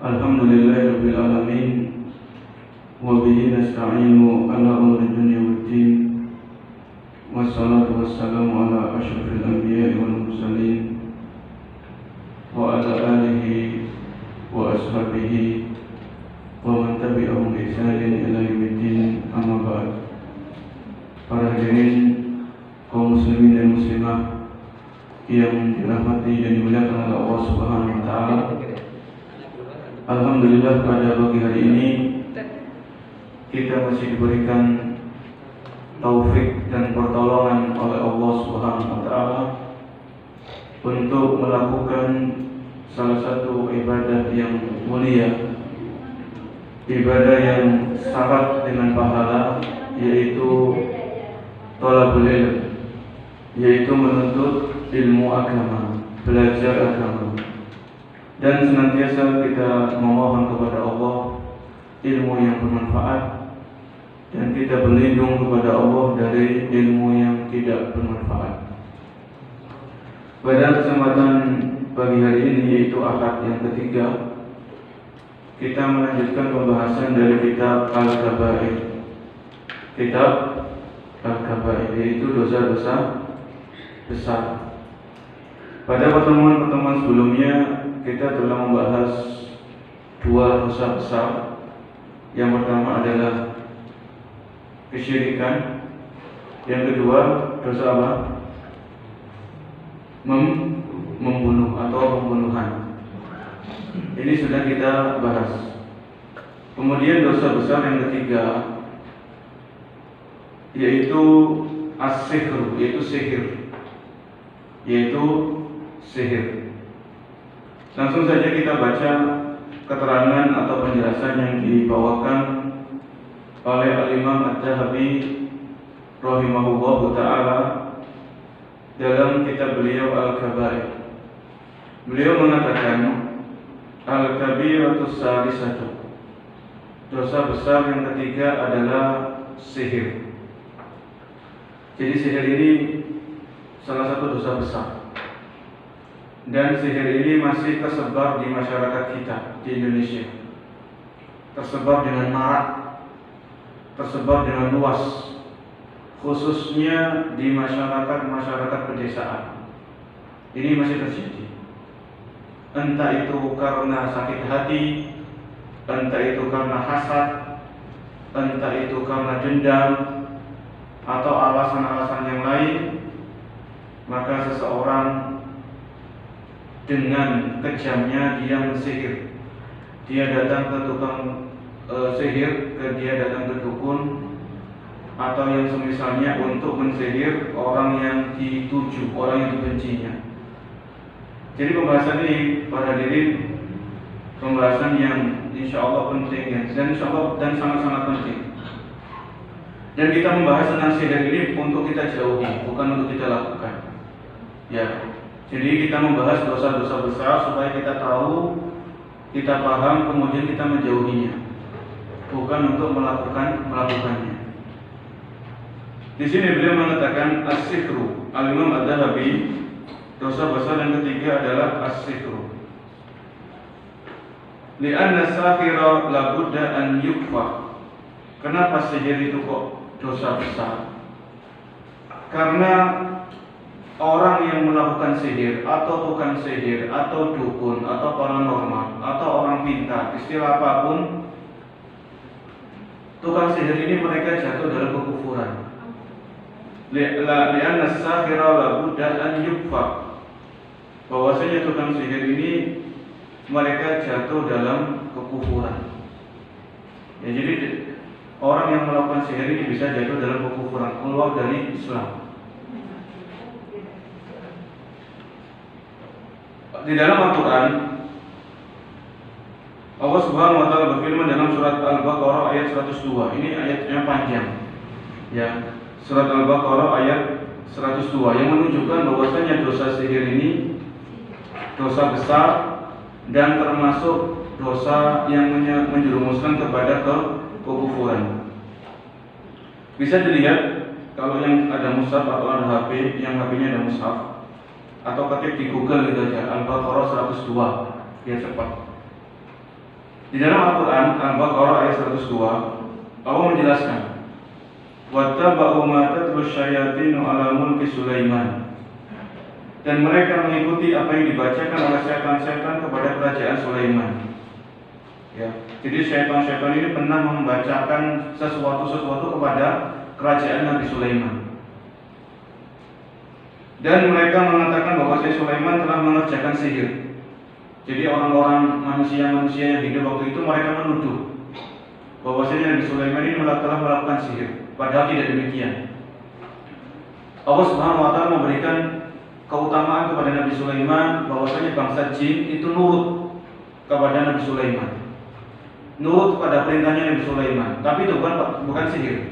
Alhamdulillahi rabbil alamin wa bihi nasta'inu ala umuri dunya waddin wassalatu wassalamu ala asyrafil anbiya'i wal mursalin wa ala alihi wa ashabihi wa man tabi'ahum bi ihsanin ila yaumiddin, amma ba'd. Para hadirin kaum muslimin dan muslimah yang dirahmati dan dimuliakan oleh Allah Subhanahu wa taala, alhamdulillah pada pagi hari ini kita masih diberikan taufik dan pertolongan oleh Allah Subhanahu wa taala untuk melakukan salah satu ibadah yang mulia, ibadah yang syarat dengan pahala, yaitu thalabul ilm, yaitu menuntut ilmu agama, belajar agama. Dan senantiasa kita memohon kepada Allah ilmu yang bermanfaat, dan kita berlindung kepada Allah dari ilmu yang tidak bermanfaat. Pada kesempatan pagi hari ini, yaitu Ahad yang ketiga, kita melanjutkan pembahasan dari kitab Al-Kabair. Kitab Al-Kabair yaitu dosa-dosa besar. Pada pertemuan-pertemuan sebelumnya kita telah membahas dua dosa besar. Yang pertama adalah kesyirikan, yang kedua dosa apa? Membunuh atau pembunuhan. Ini sudah kita bahas. Kemudian dosa besar yang ketiga yaitu as-sihr, yaitu sihir. Langsung saja kita baca keterangan atau penjelasan yang dibawakan oleh Al-Imam Adz-Dzahabi rahimahullahu ta'ala dalam kitab beliau Al-Kabair. Beliau mengatakan Al-Kabiratus Salisatu, dosa besar yang ketiga adalah sihir. Jadi sihir ini salah satu dosa besar, dan sihir ini masih tersebar di masyarakat kita di Indonesia. Tersebar dengan marak, tersebar dengan luas, khususnya di masyarakat pedesaan. Ini masih terjadi. Entah itu karena sakit hati, entah itu karena hasad, entah itu karena dendam, atau alasan-alasan yang lain, maka seseorang dengan kejamnya dia mensihir. Dia datang ke tukang sihir, dia datang ke dukun atau yang semisalnya untuk mensihir orang yang dituju, orang yang dibencinya. Jadi pembahasan ini para hadirin, pembahasan yang insya Allah penting dan insya Allah dan sangat-sangat penting. Dan kita membahas tentang sihir ini untuk kita jauhi, bukan untuk kita lakukan. Ya, jadi kita membahas dosa-dosa besar supaya kita tahu, kita paham, kemudian kita menjauhinya, bukan untuk melakukannya. Di sini beliau mengatakan as-sihru. Al-Imam Adz-Dzahabi, dosa besar yang ketiga adalah as-sihru. Li'anna as-sahira la budda an yukfa. Kenapa sihir itu kok dosa besar? Karena orang yang melakukan sihir atau tukang sihir atau dukun atau paranormal atau orang pintar, istilah apapun, tukang sihir ini mereka jatuh dalam kekufuran. Li'anna as-sahira la budda an yukfa. Bahwasanya tukang sihir ini mereka jatuh dalam kekufuran. Ya, jadi orang yang melakukan sihir ini bisa jatuh dalam kekufuran, keluar dari Islam. Di dalam Al-Quran, Allah Subhanahu wa taala berfirman dalam surat Al-Baqarah ayat 102. Ini ayatnya panjang. Ya, surat Al-Baqarah ayat 102 yang menunjukkan bahwasanya dosa sihir ini dosa besar dan termasuk dosa yang menjerumuskan kepada kekufuran. Bisa dilihat kalau yang ada mushaf atau ada HP, yang HP-nya ada mushaf, atau ketik di Google gitu aja Al-Baqarah 102 biar cepat. Di dalam Al-Quran Al-Baqarah ayat 102, Allah menjelaskan, wattaba'u ma tatlu syayatinu ala mulki Sulaiman, dan mereka mengikuti apa yang dibacakan oleh setan-setan kepada kerajaan Sulaiman. Ya, jadi setan-setan ini pernah membacakan sesuatu kepada kerajaan Nabi Sulaiman. Dan mereka mengatakan bahwa Sulaiman telah mengerjakan sihir. Jadi orang-orang manusia yang hidup waktu itu mereka menuduh bahwasanya Nabi Sulaiman ini telah melakukan sihir. Padahal tidak demikian. Allah Subhanahu wa taala memberikan keutamaan kepada Nabi Sulaiman bahwasanya bangsa jin itu nurut kepada Nabi Sulaiman. Nurut kepada perintahnya Nabi Sulaiman, tapi itu bukan sihir.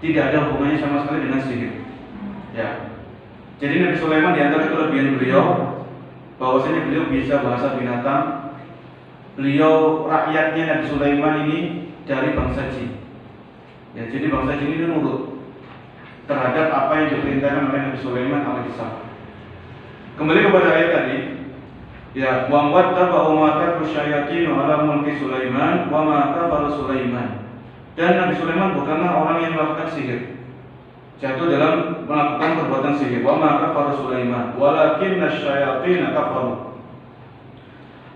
Tidak ada hubungannya sama sekali dengan sihir. Ya. Jadi Nabi Sulaiman di antara kelebihan beliau bahwasanya beliau bisa bahasa binatang. Beliau rakyatnya Nabi Sulaiman ini dari bangsa jin. Ya, jadi bangsa jin ini nurut terhadap apa yang diperintahkan oleh Nabi Sulaiman alaihissalam. Kembali kepada ayat tadi, ya, wa wattaba'u ma tatlu syayatinu ala mulki Sulaiman wa ma kafara Sulaiman. Dan Nabi Sulaiman bukanlah orang yang melakukan sihir, jatuh dalam melakukan perbuatan sihir. Wa ma kafara Sulaiman walakinna syayatin kafaru.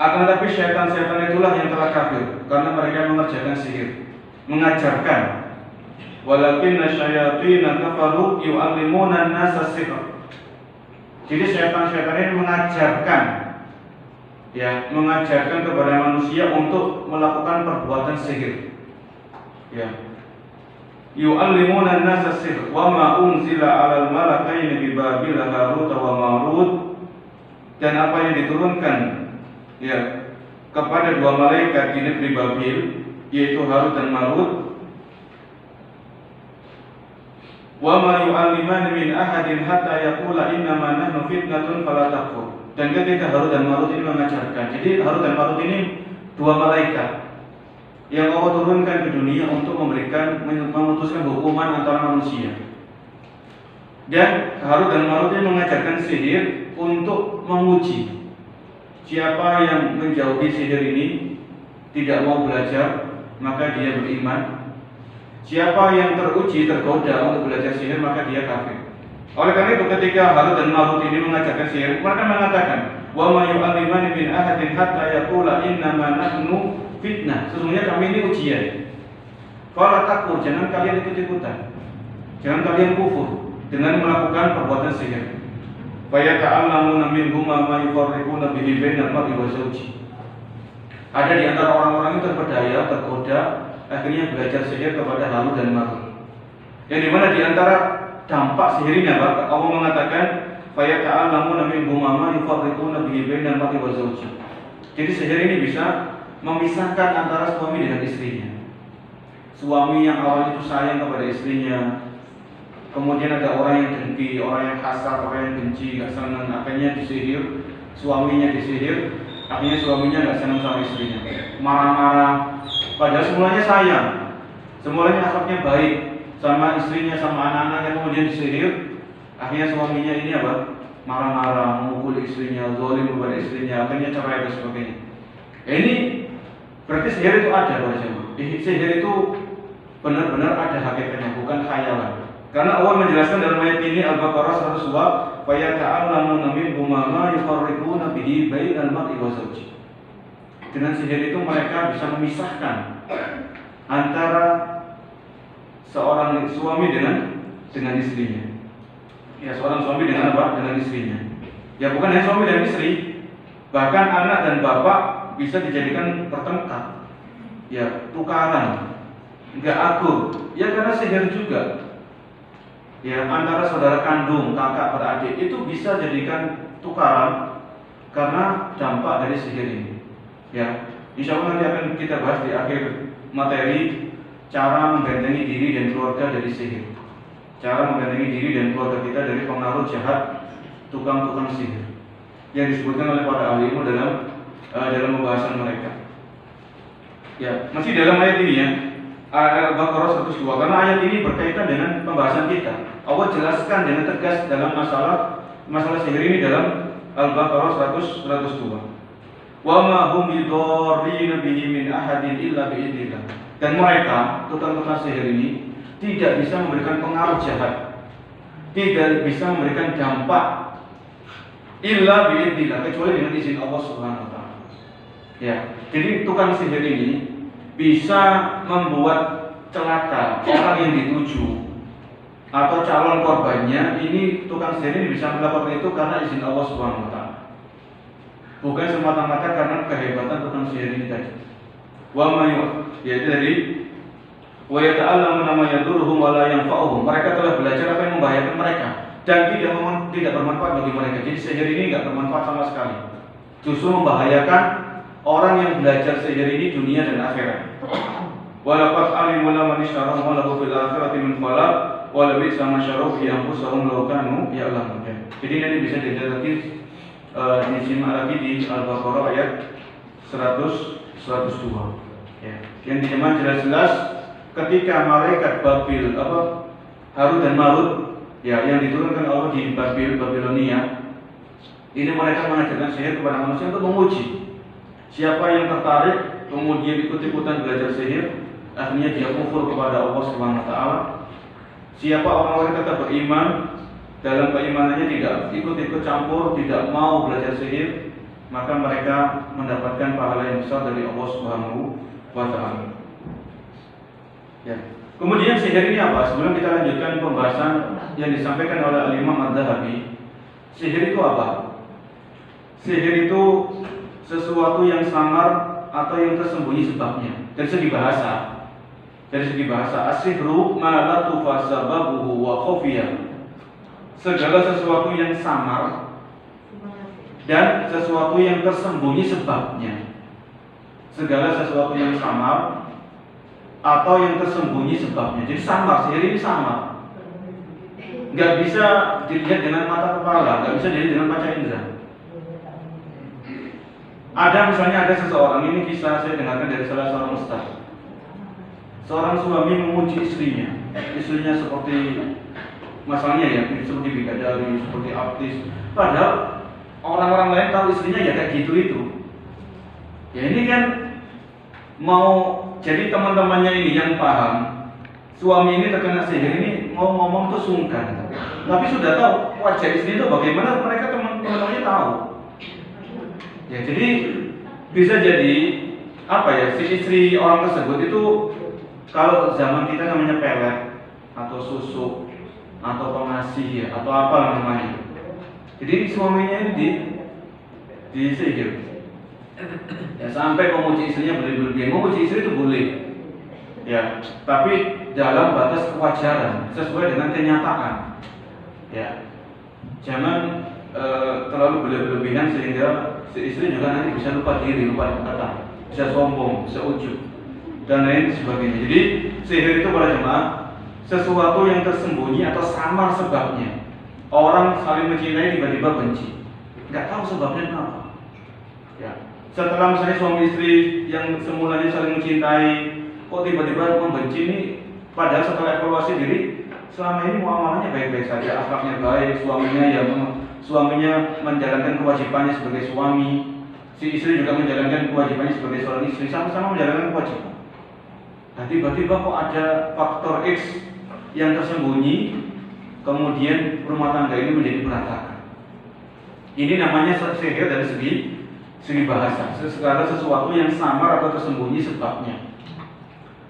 Akan tetapi syaitan-syaitan itulah yang telah kafir karena mereka mengerjakan sihir, mengajarkan. Walakinna syayatin kafaru yu'allimuna an-nasa sihr. Jadi syaitan-syaitan ini mengajarkan kepada manusia untuk melakukan perbuatan sihir. Ya. Yu'allimuna an-nasa sihr wa ma unzila 'alal malakaini bi Babil Harut wa Marut, dan apa yang diturunkan ya kepada dua malaikat di negeri Babil yaitu Harut dan Marut. Wa ma yu'allimani min ahadin hatta yaqula innama nahnu fitnatun fala takfur. Dan ketika Harut dan Marut ini mengajarkan, jadi Harut dan Marut ini dua malaikat yang Allah turunkan ke dunia untuk memutuskan hukuman antara manusia. Dan Harut dan Marut ini mengajarkan sihir untuk menguji siapa yang menjauhi sihir ini, tidak mau belajar, maka dia beriman. Siapa yang tergoda untuk belajar sihir, maka dia kafir. Oleh karena itu ketika Harut dan Marut ini mengajarkan sihir, mereka mengatakan, wa ma yu'allimani min ahadin hatta yaqula innama nahnu fitnah. Sesungguhnya kami ini ujian. Fala takfur, jangan kalian ikut-ikutan. Jangan kalian kufur dengan melakukan perbuatan sihir. Fa yata'allamuna minhum ma yufarriquna bihi bainal mar'i wa zawji. Ada di antara orang-orang yang terpedaya, tergoda, akhirnya belajar sihir kepada Harut dan Marut. Yang dimana di antara dampak sihir ini apa? Allah mengatakan fayata'allamuna minhum ma yufarriquna bihi bainal mar'i wa zawji. Jadi sihir ini bisa memisahkan antara suami dengan istrinya. Suami yang awalnya itu sayang kepada istrinya, kemudian ada orang yang dengki, orang yang kasar, orang yang benci, gak senang, akhirnya disihir, suaminya disihir, akhirnya suaminya gak senang sama istrinya, marah-marah. Padahal semuanya sayang, semuanya akhlaknya baik sama istrinya, sama anak-anaknya, kemudian disihir, akhirnya suaminya ini apa? Marah-marah, memukul istrinya, zalim kepada istrinya, akhirnya cerai dan sebagainya. Ini berarti sihir itu ada, Pak Jemaah. Sihir itu benar-benar ada hakikatnya, bukan khayalan. Karena Allah menjelaskan dalam ayat ini Al-Baqarah 102, fa yata'allamuna minhum ma yufarriquna bihi bainal mar'i wa zawji. Dengan sihir itu mereka bisa memisahkan antara seorang suami dengan istrinya. Ya, seorang suami dengan apa? Dengan istrinya. Ya, bukan hanya suami dan istri, bahkan anak dan bapak bisa dijadikan pertengkar. Ya, tukaran, enggak akur. Ya, karena sihir juga. Ya, antara saudara kandung, kakak beradik itu bisa jadikan tukaran karena dampak dari sihir ini. Ya, insya Allah nanti akan kita bahas di akhir materi cara membentengi diri dan keluarga dari sihir. Cara membentengi diri dan keluarga kita dari pengaruh jahat tukang-tukang sihir yang disebutkan oleh para ahli ilmu dalam pembahasan mereka. Ya, masih dalam ayat ini ya, Al-Baqarah 102, karena ayat ini berkaitan dengan pembahasan kita. Allah jelaskan dengan tegas dalam masalah sihir ini dalam Al-Baqarah 102. Wa ma hum bidarrin bihi min ahadin illa biidznillah. Dan mereka, tukang-tukang sihir ini tidak bisa memberikan pengaruh jahat, tidak bisa memberikan dampak illa biidznillah, kecuali dengan izin Allah Subhanahu wa taala. Ya, jadi tukang sihir ini bisa membuat celaka orang yang dituju atau calon korbannya. Ini tukang sihir ini bisa melakukan itu karena izin Allah Subhanahu wa taala, bukan semata-mata karena kehebatan tukang sihir ini tadi. Wa mayu, yaitu tadi wa yata'allamu ma yadurruhum wa la yanfa'uhum. Mereka telah belajar apa yang membahayakan mereka dan tidak bermanfaat bagi mereka. Jadi sihir ini tidak bermanfaat sama sekali, justru membahayakan orang yang belajar sihir ini dunia dan akhirat. Walaqad alimu man ishtarahu ma lahu fil akhirati min khalaq wa la bi'sa ma sharu fi anfusihim law kanu ya'lamun. Jadi ini bisa dilihat lagi, disimak lagi di Al-Baqarah ayat 102. Ya. Yang diterjemahkan jelas-jelas ketika malaikat Babil Harut dan Marut, ya, yang diturunkan Allah di Babilonia, ini mereka mengajarkan sihir kepada manusia untuk menguji siapa yang tertarik kemudian ikut-ikutan belajar sihir, akhirnya dia kufur kepada Allah Subhanahu wa taala. Siapa orang-orang yang tetap beriman, dalam keimanannya tidak ikut-ikut campur, tidak mau belajar sihir, maka mereka mendapatkan pahala yang besar dari Allah Subhanahu wa taala. Ya. Kemudian sihir ini apa? Sebelum kita lanjutkan pembahasan yang disampaikan oleh Al-Imam Adz-Dzahabi, sihir itu apa? Sihir itu sesuatu yang samar atau yang tersembunyi sebabnya. Dari segi bahasa, as-sihru ma la tufasabahu wa khafiya. Segala sesuatu yang samar dan sesuatu yang tersembunyi sebabnya. Segala sesuatu yang samar atau yang tersembunyi sebabnya. Jadi samar, sihir ini samar, nggak bisa dilihat dengan mata kepala, nggak bisa dilihat dengan panca indera. Misalnya ada seseorang, ini kisah saya dengarkan dari salah seorang ustaz. Seorang suami memuji istrinya seperti masalahnya ya, seperti bidadari, seperti artis. Padahal orang-orang lain tahu istrinya ya kayak gitu itu. Ya ini kan mau jadi teman-temannya ini yang paham, suami ini terkena sihir ini mau ngomong tuh sungkan. Tapi sudah tahu wajah istri itu bagaimana, mereka teman-temannya tahu. Ya jadi bisa jadi apa ya, si istri orang tersebut itu kalau zaman kita namanya pelet atau susu atau pengasih ya atau apa namanya. Jadi suaminya ini disihir. Ya sampai memuji istrinya berlebihan. Memuji istri itu boleh, ya, tapi dalam batas kewajaran sesuai dengan kenyataan. Ya, jangan terlalu berlebihan sehingga si istri juga nanti bisa lupa diri, lupa kata, bisa sombong, bisa ujub dan lain sebagainya. Jadi sihir itu para jemaah sesuatu yang tersembunyi atau samar sebabnya. Orang saling mencintai tiba-tiba benci, nggak tahu sebabnya kenapa. Ya. Setelah misalnya suami istri yang semulanya saling mencintai, kok tiba-tiba membenci ini, padahal setelah evaluasi diri selama ini muamalahnya baik-baik saja, akhlaknya baik, suaminya menjalankan kewajibannya sebagai suami, si istri juga menjalankan kewajibannya sebagai seorang istri, sama-sama menjalankan kewajiban. Nah tiba-tiba kok ada faktor X yang tersembunyi, kemudian rumah tangga ini menjadi berantakan. Ini namanya sihir dari segi bahasa, segala sesuatu yang samar atau tersembunyi sebabnya.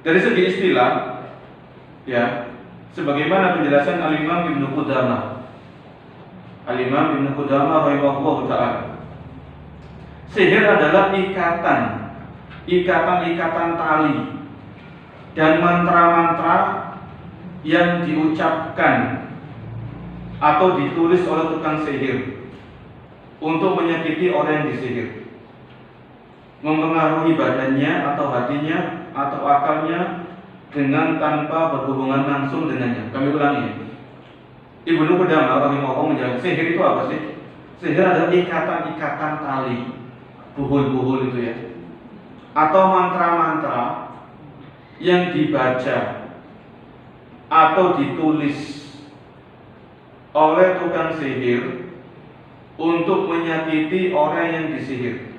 Dari segi istilah, ya, sebagaimana penjelasan Al-Imam Ibnu Qudamah. Al-Imam Ibnu Qudamah rahimahullah ta'ala, sihir adalah ikatan tali dan mantra-mantra yang diucapkan atau ditulis oleh tukang sihir untuk menyakiti orang yang disihir, mempengaruhi badannya atau hatinya atau akalnya dengan tanpa berhubungan langsung dengannya. Kami ulangi. Ibnu Qudamah rahimahullah menjelaskan sihir itu apa sih? Sihir adalah ikatan-ikatan tali, buhul-buhul itu ya, atau mantra-mantra yang dibaca atau ditulis oleh tukang sihir untuk menyakiti orang yang disihir.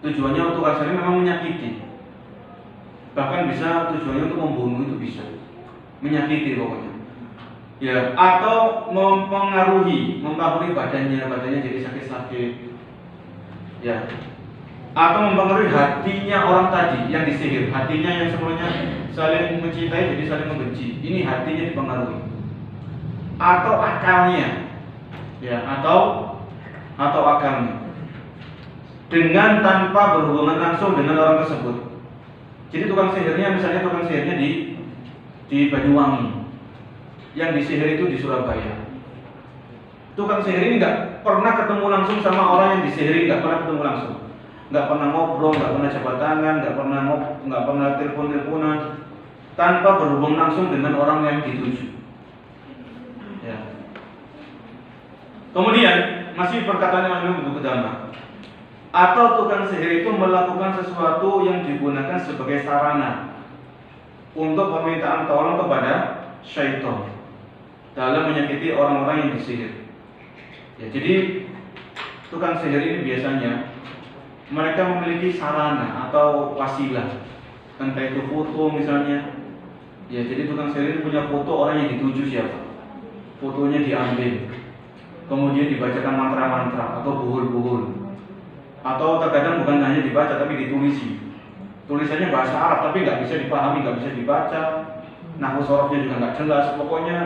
Tujuannya untuk kasar memang menyakiti. Bahkan bisa tujuannya untuk membunuh, itu bisa. Menyakiti pokoknya. Ya, atau mempengaruhi badannya jadi sakit-sakit. Ya. Atau mempengaruhi hatinya orang tadi yang disihir. Hatinya yang sebelumnya saling mencintai jadi saling membenci. Ini hatinya dipengaruhi. Atau akalnya. Ya, atau akalnya. Dengan tanpa berhubungan langsung dengan orang tersebut. Jadi tukang sihirnya, misalnya tukang sihirnya di Banyuwangi, yang disihir itu di Surabaya. Tukang sihir ini nggak pernah ketemu langsung sama orang yang disihiri, nggak pernah ketemu langsung, nggak pernah ngobrol, nggak pernah jabat tangan, nggak pernah telepon-teleponan, tanpa berhubung langsung dengan orang yang dituju. Ya. Kemudian masih perkataan yang Imam Qudamah. Atau tukang sihir itu melakukan sesuatu yang digunakan sebagai sarana untuk permintaan tolong kepada syaitan dalam menyakiti orang-orang yang disihir. Ya, jadi tukang sihir ini biasanya mereka memiliki sarana atau wasilah, entah itu foto misalnya. Ya, jadi tukang sihir ini punya foto orang yang dituju siapa, fotonya diambil, kemudian dibacakan mantra-mantra atau buhul-buhul. Atau terkadang bukan hanya dibaca tapi ditulisi. Tulisannya bahasa Arab tapi nggak bisa dipahami, nggak bisa dibaca. Nahwu sorofnya juga nggak jelas. Pokoknya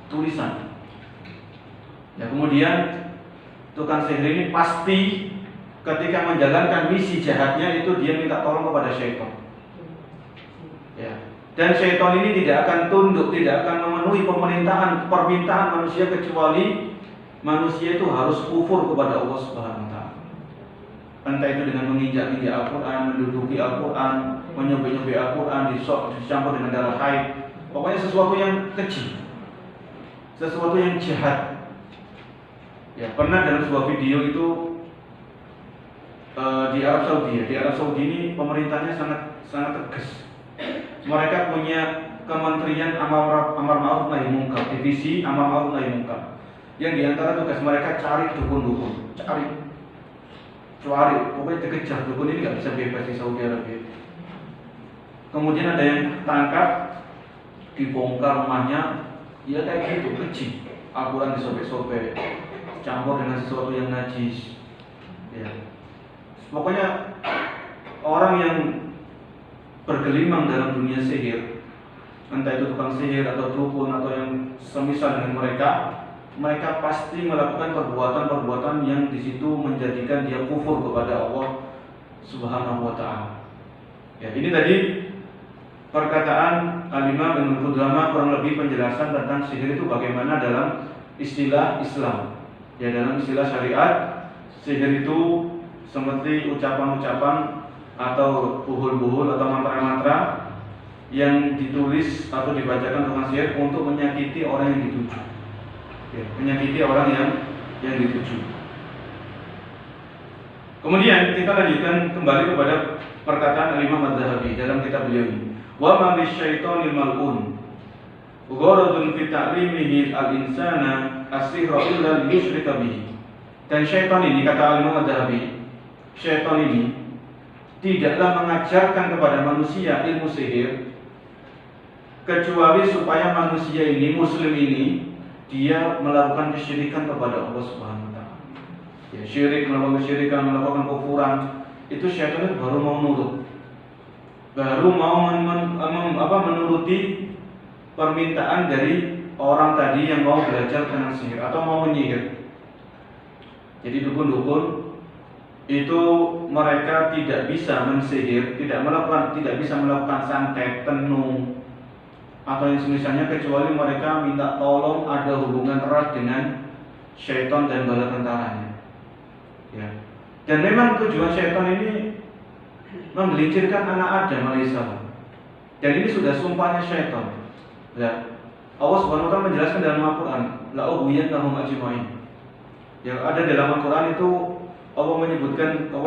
tulisan. Ya, kemudian tukang sihir ini pasti ketika menjalankan misi jahatnya itu dia minta tolong kepada syaitan. Ya. Dan syaitan ini tidak akan tunduk, tidak akan memenuhi permintaan manusia kecuali manusia itu harus kufur kepada Allah Subhanahu wa taala. Entah itu dengan menginjak-injak Al-Quran, menduduki Al-Quran, menyobek-nyobek Al-Quran, dicampur dengan darah haid. Pokoknya sesuatu yang keji, sesuatu yang jahat. Ya, pernah dalam sebuah video itu di Arab Saudi. Di Arab Saudi ini pemerintahnya sangat tegas. Mereka punya Kementerian Amar Ma'ruf Nahi Munkar, divisi Amar Ma'ruf Nahi Munkar. Yang diantara tugas mereka cari dukun-dukun, cari, pokoknya dikejar. Dukun ini nggak bisa bebas di Saudi Arabia. Kemudian ada yang tangkap, dibongkar rumahnya, ya kayak gitu, keji. Al-Quran disobek-sobek, campur dengan sesuatu yang najis. Ya. Pokoknya orang yang bergelimang dalam dunia sihir, entah itu tukang sihir atau dukun atau yang semisal dengan mereka pasti melakukan perbuatan-perbuatan yang di situ menjadikan dia kufur kepada Allah Subhanahu wa taala. Ya, ini tadi perkataan Al-Imam Ibnu Qudamah, kurang lebih penjelasan tentang sihir itu bagaimana dalam istilah Islam. Ya, dalam istilah syariat, sihir itu seperti ucapan-ucapan atau buhul-buhul atau mantra-mantra yang ditulis atau dibacakan tukang sihir untuk menyakiti orang yang dituju. Ya, menyakiti orang yang dituju. Kemudian kita lanjutkan kembali kepada perkataan Al-Imam Az-Zahabi dalam kitab beliau ini. Wa ma bisyaitonil mal'un gharadun fi ta'limihi al-insana as-sihra illa liyushrika bihi. Dan syaitan ini, kata Al-Imam Az-Zahabi, syaitan ini tidaklah mengajarkan kepada manusia ilmu sihir kecuali supaya manusia ini, muslim ini, dia melakukan kesyirikan kepada Allah Subhanahu wa taala. Ya, syirik, melakukan kesyirikan, melakukan kufuran, itu syaitan itu baru mau nurut. Baru mau menuruti permintaan dari orang tadi yang mau belajar tentang sihir atau mau menyihir. Jadi dukun-dukun itu mereka tidak bisa mensihir, tidak bisa melakukan santet, tenung, atau yang semisalnya, kecuali mereka minta tolong ada hubungan erat dengan syaitan dan bala tentaranya. Ya. Dan memang tujuan syaitan ini menggelincirkan anak Adam alaihissalam. Dan ini sudah sumpahnya syaitan. Ya. Allah Subhanahu wa taala menjelaskan dalam Al-Qur'an, la ughwiyannahum ajma'in. Yang ada dalam Al-Qur'an itu Allah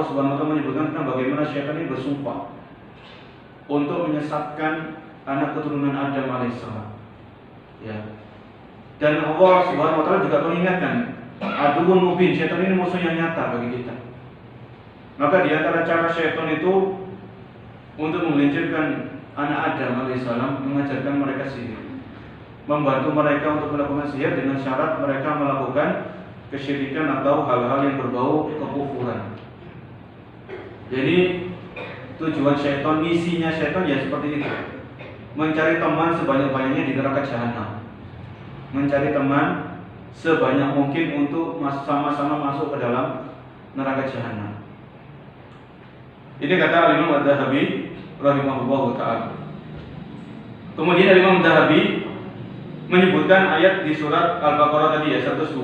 Subhanahu wa taala menyebutkan tentang bagaimana syaitan ini bersumpah untuk menyesatkan anak keturunan Adam alaihissalam. Ya. Dan Allah Subhanahu wa taala juga mengingatkan, aduun mubin, syaitan ini musuh yang nyata bagi kita. Maka di antara cara syaitan itu untuk menggelincirkan anak Adam alaihissalam, mengajarkan mereka sihir, membantu mereka untuk melakukan sihir dengan syarat mereka melakukan kesyirikan atau hal-hal yang berbau kekufuran. Jadi tujuan syaitan, misinya syaitan ya seperti itu, mencari teman sebanyak-banyaknya di neraka jahanam, mencari teman sebanyak mungkin untuk sama-sama masuk ke dalam neraka jahanam. Ini kata Imam Adz-Dzahabi rahimahullahu ta'ala. Kemudian Imam Adz-Dzahabi menyebutkan ayat di surat Al-Baqarah tadi ya 102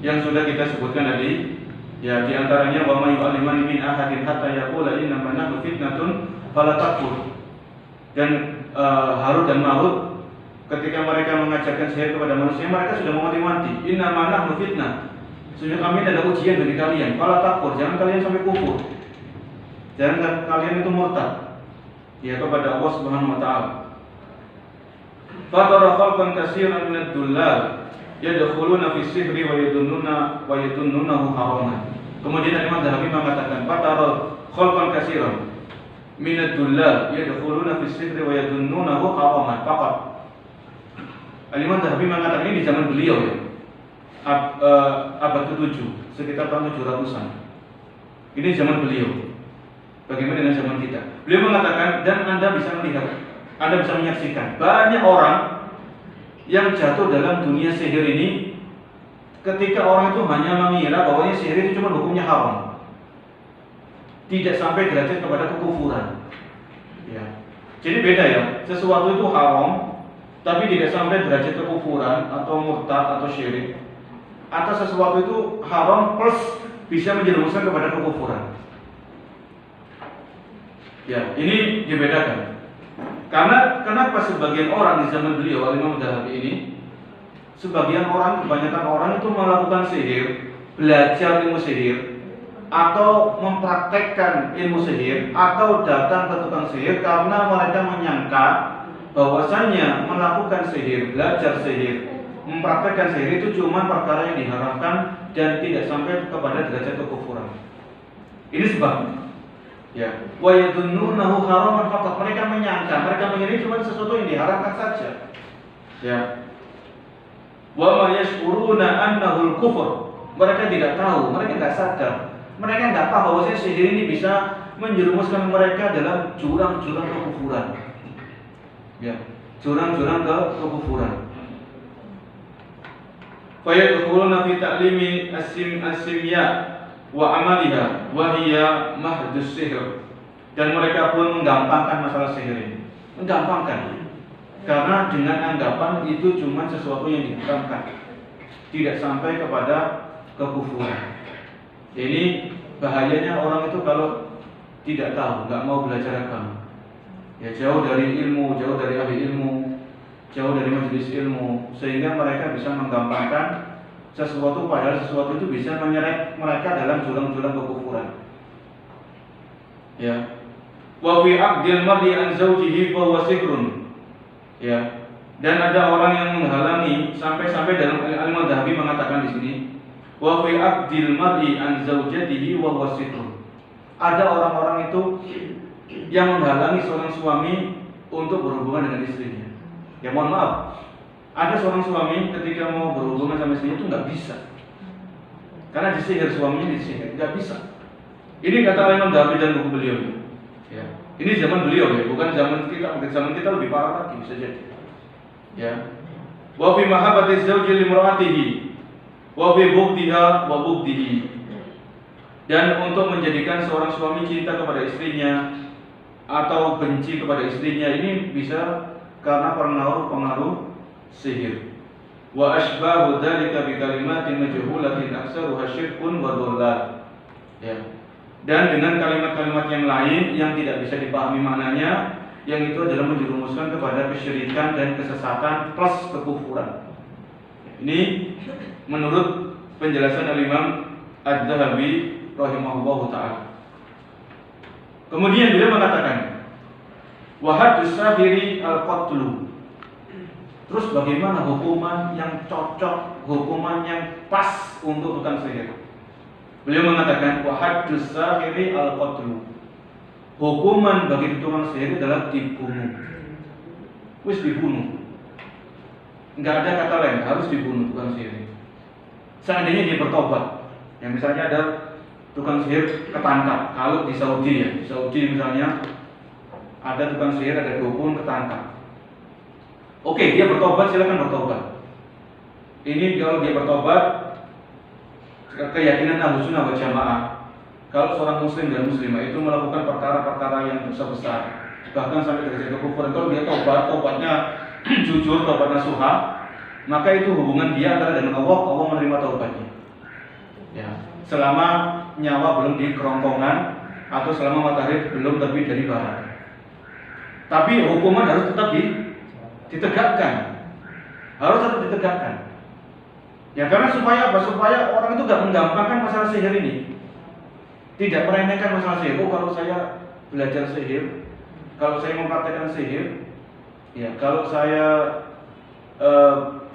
yang sudah kita sebutkan tadi. Ya, di antaranya wa may yu'allimani min ahadin hatta yaqula innama nahnu fitnatun fala takfur. Dan Harut dan Marut ketika mereka mengajarkan sihir kepada manusia, mereka sudah mewanti-wanti, innama nahnu fitnah. Sesungguhnya kami adalah ujian bagi kalian. Fala takfur, jangan kalian sampai kufur. Jangan kalian itu murtad ya kepada Allah Subhanahu wa taala. Fatara khalqan katsiran min ad-dullal yadkhuluna fi sihri wa yadunnunahu haraman. Kemudian Imam Adz-Dzahabi mengatakan fatara khalqan katsiran min ad-dullal yadkhuluna fi sihri wa yadunnunahu haraman faqat. Imam Adz-Dzahabi mengatakan ini di zaman beliau ya. Abad ke-7 sekitar tahun 700-an. Ini zaman beliau. Bagaimana dengan zaman kita? Beliau mengatakan, dan Anda bisa melihat, Anda bisa menyaksikan banyak orang yang jatuh dalam dunia sihir ini ketika orang itu hanya mengira bahwa sihir itu cuma hukumnya haram, tidak sampai derajat kepada kekufuran. Ya. Jadi beda ya, sesuatu itu haram tapi tidak sampai derajat kekufuran atau murtad atau syirik, atau sesuatu itu haram plus bisa menjerumuskan kepada kekufuran. Ya, ini dibedakan. Karena kenapa sebagian orang di zaman beliau Imam Adz-Dzahabi ini, sebagian orang, kebanyakan orang itu melakukan sihir, belajar ilmu sihir, atau mempraktekkan ilmu sihir, atau datang ke tukang sihir karena mereka menyangka bahwasanya melakukan sihir, belajar sihir, mempraktekkan sihir itu cuma perkara yang diharamkan dan tidak sampai kepada derajat kekufuran. Ini sebabnya. Ya, wa yadunnunahu haraman faqat. Mereka menyangka, mereka mengira cuma sesuatu yang diharamkan saja. Ya. Wa ma yashuruna annahu al-kufr. Mereka tidak tahu, mereka tidak sadar. Mereka tidak tahu bahwa sihir ini bisa menjerumuskan mereka dalam jurang-jurang kekufuran. Ya, jurang-jurang kekufuran. Fa yadkhuluna fi ta'limi as-simya wa amaliha wa hiya mahdus sihr. Dan mereka pun menggampangkan masalah sihir ini. Menggampangkan. Karena dengan anggapan itu cuma sesuatu yang diharamkan, tidak sampai kepada kekufuran. Ini bahayanya orang itu kalau tidak tahu, nggak mau belajar agama. Ya, jauh dari ilmu, jauh dari ahli ilmu, jauh dari majelis ilmu, sehingga mereka bisa menggampangkan sesuatu, padahal sesuatu itu bisa menyeret mereka dalam jurang-jurang kekufuran. Ya. Wa fi aqdil mar'i an zawjihi fa huwa sihrun. Ya. Dan ada orang yang menghalangi sampai dalam Imam Adz-Dzahabi mengatakan di sini, wa fi aqdil mar'i an zawjatihi wa huwa sihrun. Ada orang-orang itu yang menghalangi seorang suami untuk berhubungan dengan istrinya. Ya mohon maaf, ada seorang suami ketika mau berhubungan sama istrinya itu nggak bisa, karena disihir, suaminya disihir, nggak bisa. Ini kata Imam Adz-Dzahabi dan buku beliau. Ya, ini zaman beliau ya, bukan zaman kita. Mungkin zaman kita lebih parah lagi bisa jadi. Ya, wa fi mahabbati zawji limra'atihi wa fi bughdiha wa bughdihi. Dan untuk menjadikan seorang suami cinta kepada istrinya atau benci kepada istrinya, ini bisa karena pengaruh sihir. Wa ashbahu dzalika bi kalimatin majhulatin aktsaruha syirkun wa dhallal. Ya. Dan dengan kalimat-kalimat yang lain yang tidak bisa dipahami maknanya, yang itu adalah menjerumuskan kepada kesyirikan dan kesesatan plus kekufuran. Ini menurut penjelasan Imam Adz-Dzahabi rahimahullahu taala. Kemudian beliau mengatakan, wa haddus sahiri al-qatlu. Terus bagaimana hukuman yang cocok, hukuman yang pas untuk tukang sihir? Beliau mengatakan wa haddus sahiri al-qatlu. Hukuman bagi tukang sihir adalah dibunuh. Wis dibunuh. Enggak ada kata lain, harus dibunuh tukang sihir. Seandainya dia bertobat, ya misalnya ada tukang sihir ketangkap. Kalau di Saudi ya, di Saudi misalnya ada tukang sihir, ada dukun ketangkap. Oke, dia bertobat, silakan bertobat. Ini kalau dia bertobat, keyakinan Ahlussunnah wal Jamaah, kalau seorang muslim dan muslimah itu melakukan perkara-perkara yang besar-besar, bahkan sampai derajat kekufuran, kalau dia tobatnya jujur, tobat nasuha, maka itu hubungan dia antara dengan Allah, Allah menerima taubatnya. Ya, selama nyawa belum di kerongkongan atau selama matahari belum terbit dari barat. Tapi hukuman harus tetap ditegakkan, harus tetap ditegakkan. Ya karena supaya apa? Supaya orang itu gak menggampangkan masalah sihir ini, tidak meremehkan masalah sihir. Oh kalau saya belajar sihir, kalau saya mempraktekkan sihir, ya kalau saya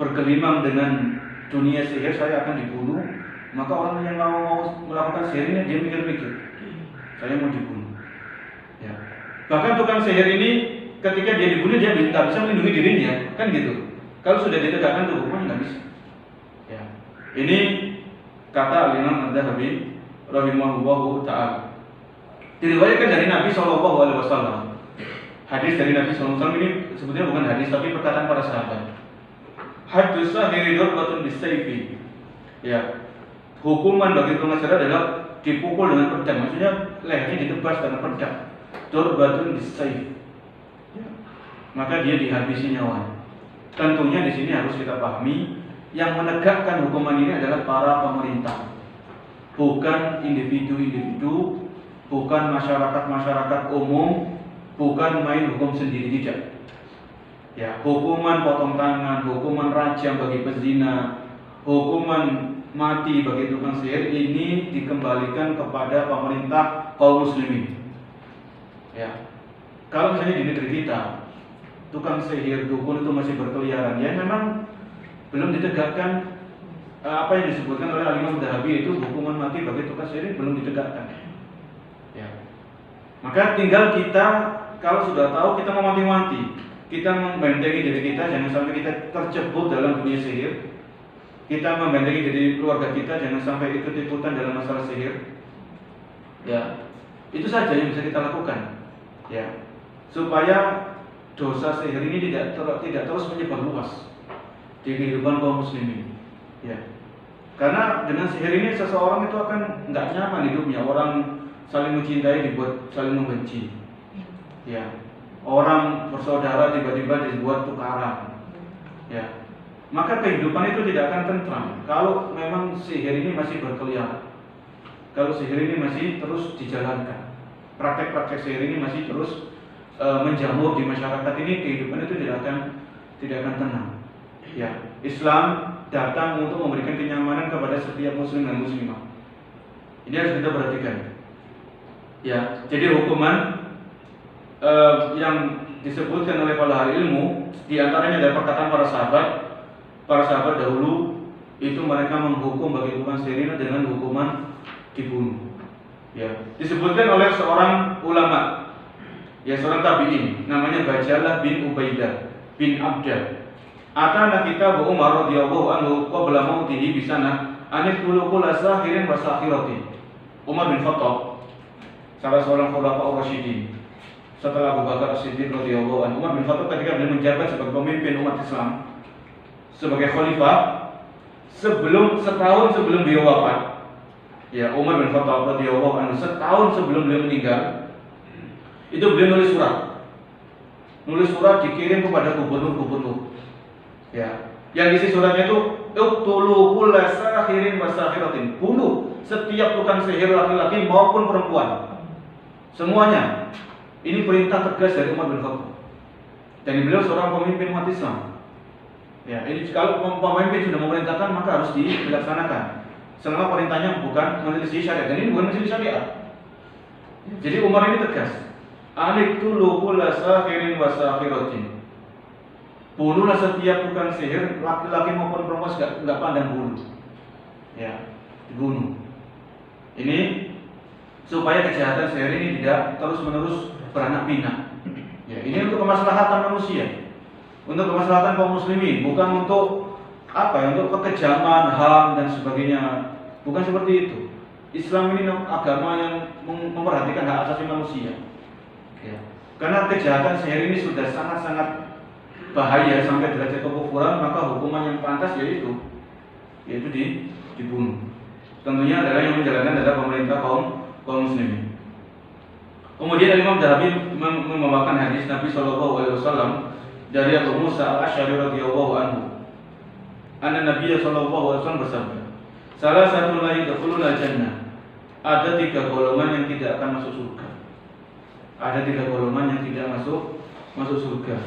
bergelimang dengan dunia sihir, saya akan dibunuh. Maka orang yang mau melakukan sihir ini dia mikir-mikir, saya mau dibunuh. Ya. Bahkan tukang sihir ini ketika dia dibunuh dia tidak bisa melindungi dirinya, kan gitu. Kalau sudah ditegakkan tuh hukuman nggak bisa. Ya. Ini kata Imam Az-Zahabi rahimahullahu taala. Diriwayatkan dari Nabi SAW. Hadis dari Nabi SAW ini sebetulnya bukan hadis tapi perkataan para sahabat. Haddus sahiri darbatun bisayfi. Ya. Hukuman bagi tukang sihir adalah dipukul dengan pedang, maksudnya lehernya ditebas dengan pedang. Darbatun bisayf. Ya. Maka dia dihabisi nyawanya. Tentunya di sini harus kita pahami yang menegakkan hukuman ini adalah para pemerintah, bukan individu-individu, bukan masyarakat umum, bukan main hukum sendiri, tidak. Ya, hukuman potong tangan, hukuman rajam bagi pezina, hukuman mati bagi tukang sihir ini dikembalikan kepada pemerintah kaum muslimin. Ya, kalau misalnya di negeri kita tukang sihir, dukun itu masih berkeliaran, ya memang belum ditegakkan apa yang disebutkan oleh Imam Az-Zahabi itu hukuman mati bagi tukang sihir belum ditegakkan. Ya, maka tinggal kita kalau sudah tahu kita mau mati-mati, kita membentengi diri kita jangan sampai kita terjebak dalam dunia sihir. Kita membentengi diri keluarga kita jangan sampai ikut-ikutan dalam masalah sihir. Ya, itu saja yang bisa kita lakukan. Ya, supaya dosa sihir ini tidak terus menyebar luas di kehidupan kaum muslimin. Ya, karena dengan sihir ini seseorang itu akan nggak nyaman hidupnya. Orang saling mencintai dibuat saling membenci. Ya, orang bersaudara tiba-tiba dibuat tukaran. Ya. Maka kehidupan itu tidak akan tentram kalau memang sihir ini masih berkeliaran. Kalau sihir ini masih terus dijalankan, praktek-praktek sihir ini masih terus menjamur di masyarakat ini, kehidupan itu tidak akan tenang. Ya, Islam datang untuk memberikan kenyamanan kepada setiap muslim dan muslimah. Ini harus kita perhatikan. Ya, jadi hukuman yang disebutkan oleh para ahli ilmu, diantaranya dari perkataan para sahabat. Para sahabat dahulu itu mereka menghukum bagi tukang sihir dengan hukuman dibunuh. Ya, disebutkan oleh seorang ulama, ya seorang tabi'in, namanya Bajalah bin Ubaidah bin Abdah. Atana kitab Umar radhiyallahu anhu qabla mautihi bi sana aniqulu kull sahirin wa sahiratin. Umar bin Khattab, salah seorang khulafaur rasyidin setelah Abu Bakar As-Siddiq radhiyallahu anhu. Umar bin Khattab ketika beliau menjabat sebagai pemimpin umat Islam, sebagai khalifah, setahun sebelum beliau wafat, ya Umar bin Khattab radhiyallahu anhu, setahun sebelum beliau meninggal, itu beliau nulis surat dikirim kepada gubernur-gubernur. Ya, yang isi suratnya itu uqtulu kulla sahirin wa sahiratin, bunuh setiap tukang sihir laki-laki maupun perempuan, semuanya. Ini perintah tegas dari Umar bin Khattab. Dan beliau seorang pemimpin umat Islam. Ya, ini kalau pemimpin sudah memerintahkan maka harus dilaksanakan. Selama perintahnya bukan menyelisih syariat, dan ini bukan menyelisih syariat. Jadi Umar ini tegas. Aniqtulu kulla sahirin wa sahiratin. Bunuhlah setiap tukang sihir, laki-laki maupun perempuan, enggak pandang bulu. Ya, dibunuh. Ini supaya kejahatan sihir ini tidak terus-menerus beranak pinak. Ya, ini untuk kemaslahatan manusia, untuk kemaslahatan kaum muslimin, bukan untuk untuk kekejaman, HAM dan sebagainya. Bukan seperti itu. Islam ini agama yang memperhatikan hak asasi manusia. Ya. Karena kejahatan sihir ini sudah sangat-sangat bahaya sampai derajat kekufuran, maka hukuman yang pantas yaitu dibunuh. Tentunya adalah yang menjalankan adalah pemerintah kaum muslimin. Kemudian Imam Dhahabi membawakan hadis Nabi SAW dari Abu Musa Al-Asy'ari radhiyallahu anhu. Anna Nabi SAW bersabda, salah satu la yadkhuluna jannah. Ada 3 golongan yang tidak akan masuk surga. Ada 3 golongan yang tidak masuk surga.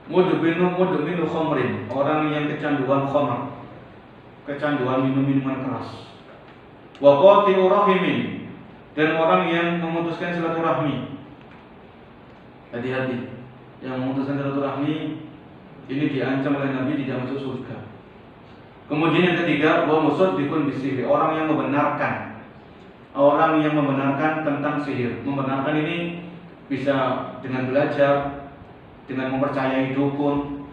Mudminu khamrin, orang yang kecanduan khamr, kecanduan minuman keras. Wa qati'u rahimin, dan orang yang memutuskan silaturahmi. Hati-hati, yang memutuskan silaturahmi ini diancam oleh Nabi tidak masuk surga. Kemudian yang ketiga, wa musaddiqun bisihri, orang yang membenarkan tentang sihir. Membenarkan ini bisa dengan belajar, dengan mempercayai dukun,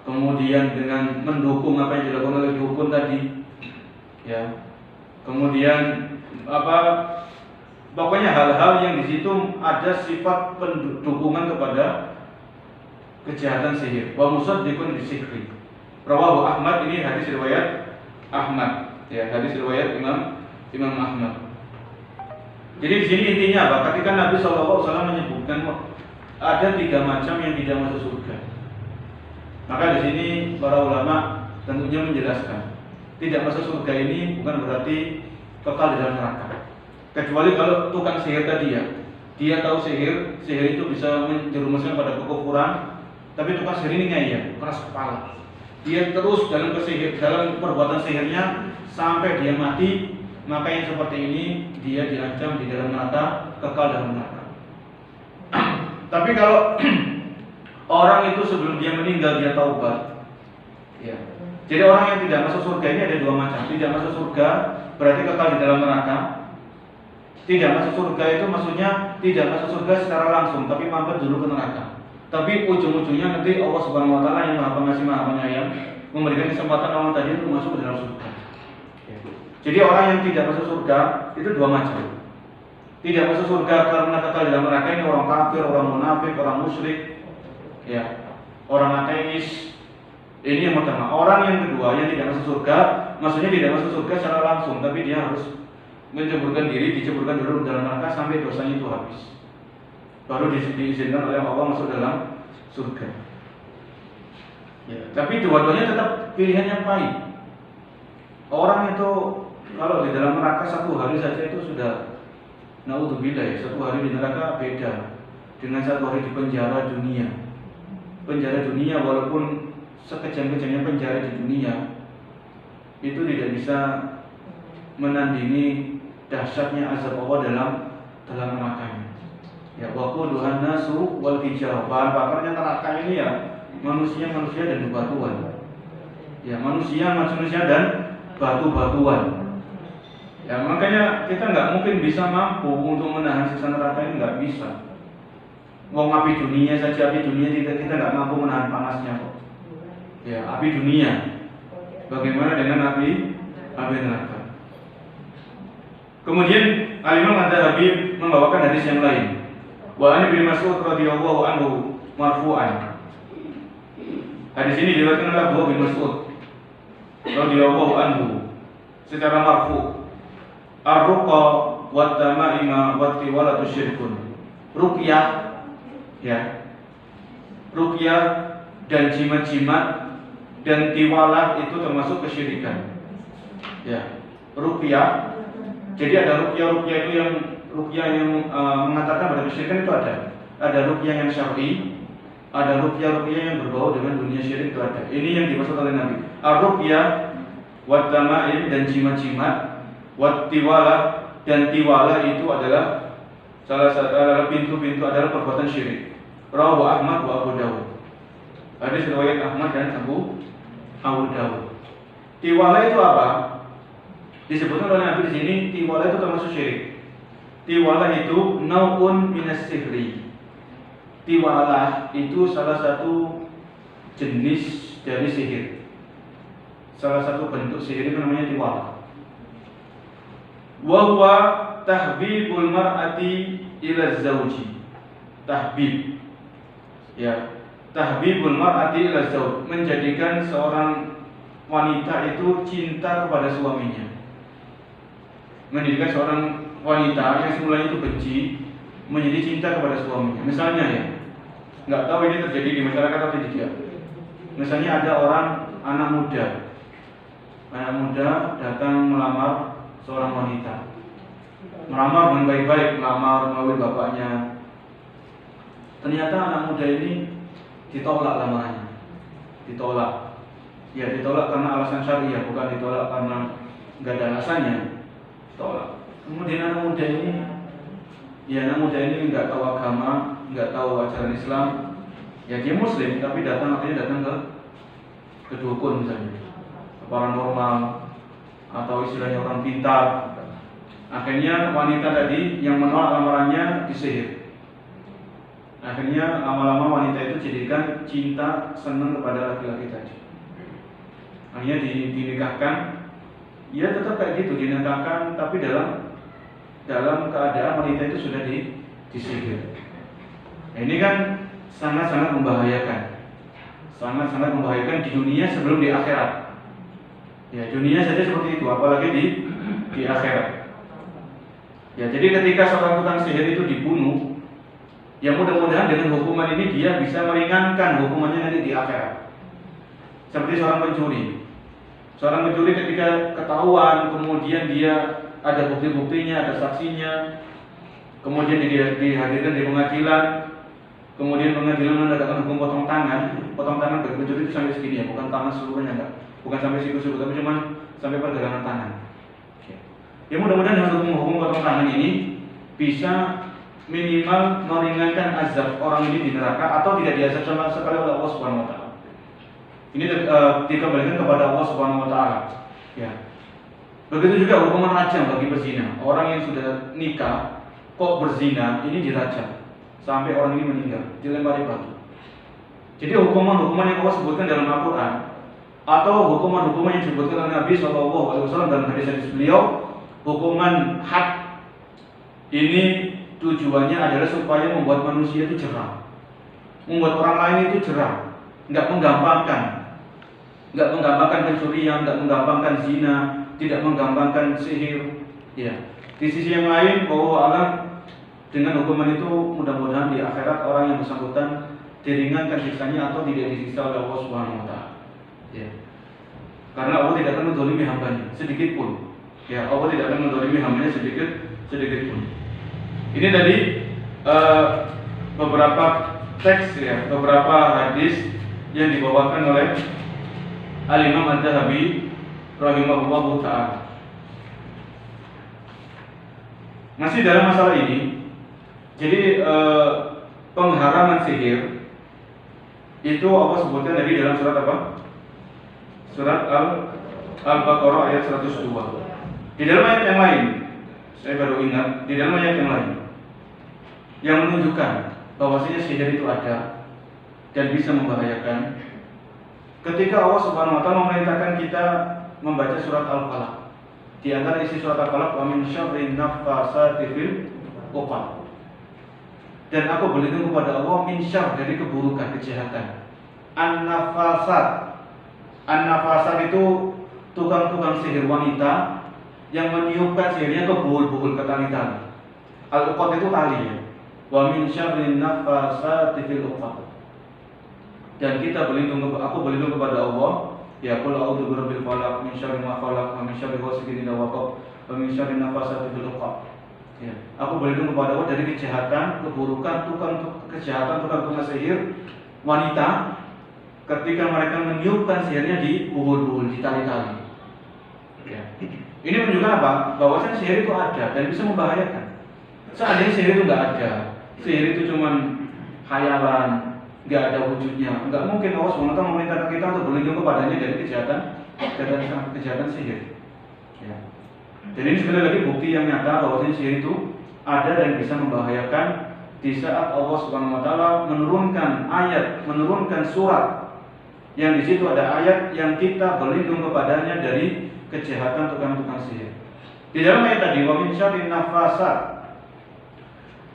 kemudian dengan mendukung apa yang dilakukan oleh dukun tadi, ya. Kemudian pokoknya hal-hal yang di situ ada sifat pendukungan kepada kejahatan sihir. Wa musaddiqun bisihri. Rawahu Ahmad, ini hadis riwayat Ahmad, ya, hadis riwayat Imam Ahmad. Jadi di sini intinya apa? Ketika Nabi SAW menyebutkan ada 3 macam yang tidak masuk surga, maka di sini para ulama tentunya menjelaskan tidak masuk surga ini bukan berarti kekal di dalam neraka. Kecuali kalau tukang sihir tadi dia tahu sihir itu bisa menjerumuskan pada kekufuran, tapi tukang sihir ini ngeyel, keras kepala. Dia terus dalam perbuatan sihirnya sampai dia mati, maka yang seperti ini dia diancam di dalam neraka, kekal dalam neraka. Tapi kalau orang itu sebelum dia meninggal dia taubat, ya. Jadi orang yang tidak masuk surga ini ada 2 macam. Tidak masuk surga berarti kekal di dalam neraka. Tidak masuk surga itu maksudnya tidak masuk surga secara langsung, tapi mampir dulu ke neraka. Tapi ujung-ujungnya nanti Allah Subhanahu wa taala yang Maha Pengasih Maha Penyayang memberikan kesempatan orang tadi untuk masuk ke dalam surga. Jadi orang yang tidak masuk surga itu 2 macam. Tidak masuk surga karena kekal di dalam neraka ini orang kafir, orang munafik, orang musyrik, ya, orang ateis. Ini yang pertama. Orang yang kedua yang tidak masuk surga, maksudnya tidak masuk surga secara langsung, tapi dia harus diceburkan dulu dalam neraka sampai dosanya itu habis. Baru diizinkan oleh Allah masuk dalam surga. Ya, tapi dua-duanya tetap pilihan yang pahit. Orang itu kalau di dalam neraka 1 hari saja itu sudah naudzubillah, ya, 1 hari di neraka beda dengan 1 hari di penjara dunia. Penjara dunia walaupun sekejam-kejamnya penjara di dunia itu tidak bisa menandingi dahsyatnya azab Allah dalam nerakanya. Ya, waquduhan nasu wal hijarah. Bahan bakarnya neraka ini ya manusia dan batuan. Ya, manusia dan batu-batuan. Ya, makanya kita nggak mungkin bisa mampu untuk menahan siksa neraka ini, nggak bisa. Wong api dunia saja, kita nggak mampu menahan panasnya kok. Ya, api dunia. Bagaimana dengan api neraka? Kemudian Al-Imam Ad-Dhahabi membawakan hadis yang lain. Wa an Ibnu Mas'ud radhiyallahu anhu marfu'an. Hadis ini diriwayatkan oleh Abu bin Mas'ud radhiyallahu anhu secara marfu'. Ar-ruqa wa tamaima wa tiwalatu syirkun. Ruqyah, ya. Ruqyah dan jimat-jimat dan tiwalah itu termasuk kesyirikan. Ya. Ruqyah. Jadi ada ruqyah itu yang mengatakan pada kesyirikan itu ada. Ada ruqyah yang syar'i, ada ruqyah yang berbau dengan dunia syirik itu ada. Ini yang dimaksud oleh Nabi. Ar-ruqyah wa tamaim dan jimat-jimat, wa tiwalah dan tiwalah itu adalah salah satu pintu-pintu adalah perbuatan syirik. Rawahu Ahmad wa Abu Dawud. Hadis riwayat Ahmad dan Abu Dawud. Tiwalah itu apa? Disebutkan oleh Nabi di sini tiwala itu termasuk syirik. Tiwala itu naun minas sihri. Tiwala itu salah satu jenis dari sihir. Salah satu bentuk sihir itu namanya tiwala. Wa huwa tahbibul mar'ati ila zauji. Tahbib. Ya, tahbibul mar'ati ila zauj, menjadikan seorang wanita itu cinta kepada suaminya. Menjadikan seorang wanita yang semulanya itu benci menjadi cinta kepada suaminya. Misalnya ya, nggak tahu ini terjadi di masyarakat atau tidak. Misalnya ada orang anak muda datang melamar seorang wanita, melamar dengan baik-baik, melamar melalui bapaknya. Ternyata anak muda ini ditolak lamarannya, ditolak. Ya ditolak karena alasan syariah, bukan ditolak karena nggak ada alasannya. Tolak. Kemudian anak muda ini nggak tahu agama, nggak tahu ajaran Islam. Ya dia Muslim, tapi akhirnya datang ke dukun misalnya, ke paranormal atau istilahnya orang pintar. Akhirnya wanita tadi yang menolak lamarannya disihir. Akhirnya lama-lama wanita itu jadikan cinta, senang kepada laki-laki tadi. Akhirnya dinikahkan. Ya tetap kayak gitu, dinikahkan, tapi dalam keadaan wanita itu sudah disihir. Nah, ini kan sangat-sangat membahayakan. Sangat-sangat membahayakan di dunia sebelum di akhirat. Ya, dunia saja seperti itu, apalagi di akhirat. Ya, jadi ketika seorang tukang sihir itu dibunuh, ya mudah-mudahan dengan hukuman ini dia bisa meringankan hukumannya nanti di akhirat. Seperti seorang pencuri. Seorang pencuri ketika ketahuan, kemudian dia ada bukti-buktinya, ada saksinya, kemudian dia dihadirkan di pengadilan, kemudian pengadilan menegakkan hukum potong tangan bagi pencuri itu sampai segini ya, bukan tangan seluruhnya enggak, bukan sampai siku-siku, tapi cuma sampai pergelangan tangan. Ya mudah-mudahan dengan hukum potong tangan ini bisa minimal meringankan azab orang ini di neraka atau tidak diazab sama sekali oleh Allah Subhanahu wa taala. Ini dikembalikan kepada Allah Subhanahu wa taala. Ya. Begitu juga hukuman rajam bagi berzina. Orang yang sudah nikah kok berzina, ini dirajam sampai orang ini meninggal, dilempari batu. Jadi hukuman-hukuman yang Allah sebutkan dalam Al-Qur'an atau hukuman-hukuman yang disebutkan oleh Nabi SAW dalam hadis-hadis beliau, hukuman had ini tujuannya adalah supaya membuat manusia itu jerah, membuat orang lain itu jerah, nggak menggampangkan pencurian, nggak menggampangkan zina, tidak menggampangkan sihir. Ya. Di sisi yang lain, bahwa alam dengan hukuman itu mudah-mudahan di akhirat orang yang bersangkutan diringankan siksanya atau tidak disiksa oleh Allah Subhanahu wa taala. Ya. Karena Allah tidak akan menzalimi hambanya sedikit pun. Ya, Allah tidak akan menzalimi hambanya sedikit pun. Ini tadi beberapa teks ya, beberapa hadis yang dibawakan oleh Al-Imam Adz-Dzahabi rahimahullahu ta'ala. Masih dalam masalah ini, jadi pengharaman sihir itu Allah sebutkan tadi dalam surat apa? Surat Al-Baqarah ayat 102. Di dalam ayat yang lain, saya baru ingat, di dalam ayat yang lain yang menunjukkan bahwasanya sihir itu ada dan bisa membahayakan. Ketika Allah Subhanahu wa taala memerintahkan kita membaca surat Al-Falaq. Di antara isi surat Al-Falaq, wa min syarrin naffasati fil 'uqad. Dan aku berlindung kepada Allah min syarr, dari keburukan, kejahatan. An-nafasat. An-nafasat itu tukang-tukang sihir wanita yang meniupkan sihirnya ke buhul-buhul, ke tali-tali. Al-uqad itu tali ya. Wa min syarrin naffasati fil 'uqad. Dan aku berlindung kepada Allah. Ya, qul a'udzu birabbil falaq, min syarri ma khalaq, wa min syarri ghasiqin idza waqab, wa min syarri nafasati fil 'uqad. Ya, aku berlindung kepada Allah dari kejahatan, keburukan tukang sihir wanita ketika mereka meniupkan sihirnya di buhul-buhul, di tali-tali. Ya. Ini menunjukkan apa? Bahwasanya sihir itu ada dan bisa membahayakan. Seandainya sihir itu nggak ada, sihir itu cuma khayalan, nggak ada wujudnya, nggak mungkin Allah SWT memerintahkan kita untuk berlindung kepadanya dari kejahatan sihir. Ya. Jadi ini sekali lagi bukti yang nyata bahwa sihir itu ada dan bisa membahayakan di saat Allah Subhanahu wa taala menurunkan ayat, menurunkan surat yang di situ ada ayat yang kita berlindung kepadanya dari kejahatan tukang-tukang sihir. Di dalam ayat tadi wa min syarrin nafasat,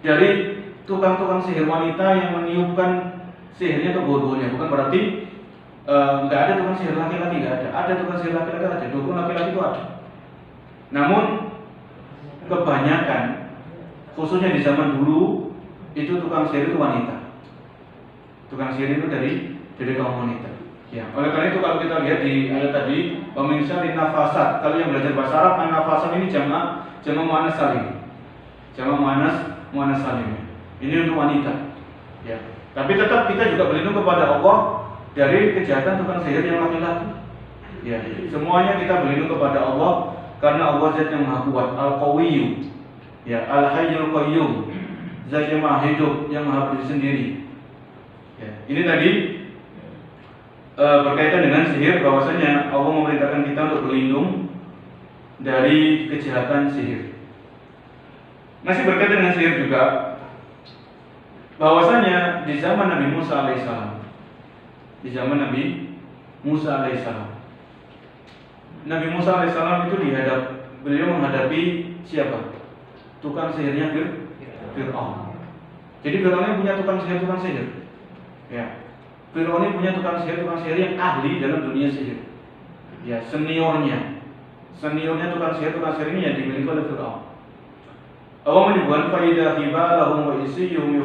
dari tukang-tukang sihir wanita yang meniupkan sihirnya ke bau-baunya. Bukan berarti nggak ada tukang sihir laki-laki, nggak ada. Ada tukang sihir laki-laki, ada. Dukun laki-laki itu ada. Namun kebanyakan, khususnya di zaman dulu, itu tukang sihir itu wanita. Tukang sihir itu dari kaum wanita. Ya, oleh karena itu kalau kita lihat di ayat tadi, wa min syarrin nafasat. Kalau yang belajar bahasa Arab, an-nafasat ini jamak muannas salim. Jamak muannas salim. Ini untuk wanita. Ya. Tapi tetap kita juga berlindung kepada Allah dari kejahatan tukang sihir yang laki-laki. Ya, semuanya kita berlindung kepada Allah karena Allah Zat yang Maha Kuat, Al-Qawiyyu. Ya, Al-Hayyul Qayyum. Zat yang Maha Hidup, yang Maha Berdiri sendiri. Ya, ini tadi berkaitan dengan sihir, bahwasanya Allah memerintahkan kita untuk berlindung dari kejahatan sihir. Masih berkaitan dengan sihir juga, bahwasanya di zaman Nabi Musa alaihissalam, Nabi Musa alaihissalam itu beliau menghadapi siapa? Tukang sihirnya Fir'aun. Jadi Fir'aun punya tukang sihir. Ya. Fir'aun punya tukang sihir yang ahli dalam dunia sihir. Ya, seniornya tukang sihir ini yang dimiliki oleh Fir'aun. Allah menyebutkan faidah hibalahum wa isiyum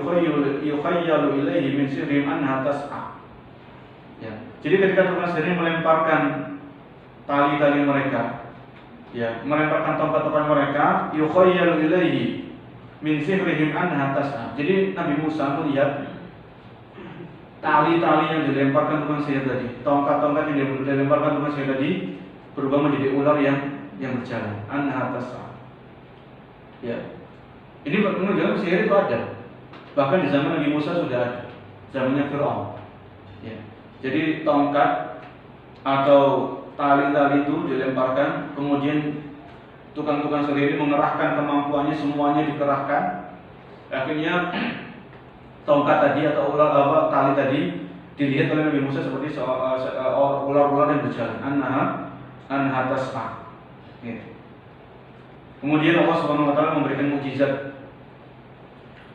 yukhayyalu ilaihi min sirrihim anha tas'a. Ya. Jadi ketika tukang sihir melemparkan tali-tali mereka, ya, melemparkan tongkat-tongkat mereka, yukhayyalu ilaihi min sirrihim anha tas'a. Jadi Nabi Musa melihat tali-tali yang dilemparkan tukang sihir tadi, tongkat-tongkat yang dilemparkan tukang sihir tadi berubah menjadi ular yang berjalan. Anha tas'a. Ya. Ini menunjukkan sihir itu ada. Bahkan di zaman Nabi Musa sudah ada. Zamannya Fir'aun. Ya. Jadi tongkat atau tali-tali itu dilemparkan, kemudian tukang-tukang sihir ini mengerahkan kemampuannya, semuanya dikerahkan. Akhirnya tongkat tadi atau tali tadi dilihat oleh Nabi Musa seperti ular-ular yang berjalan. Anha tas'a. Ya. Kemudian Allah Subhanahu wa taala memberikan mukjizat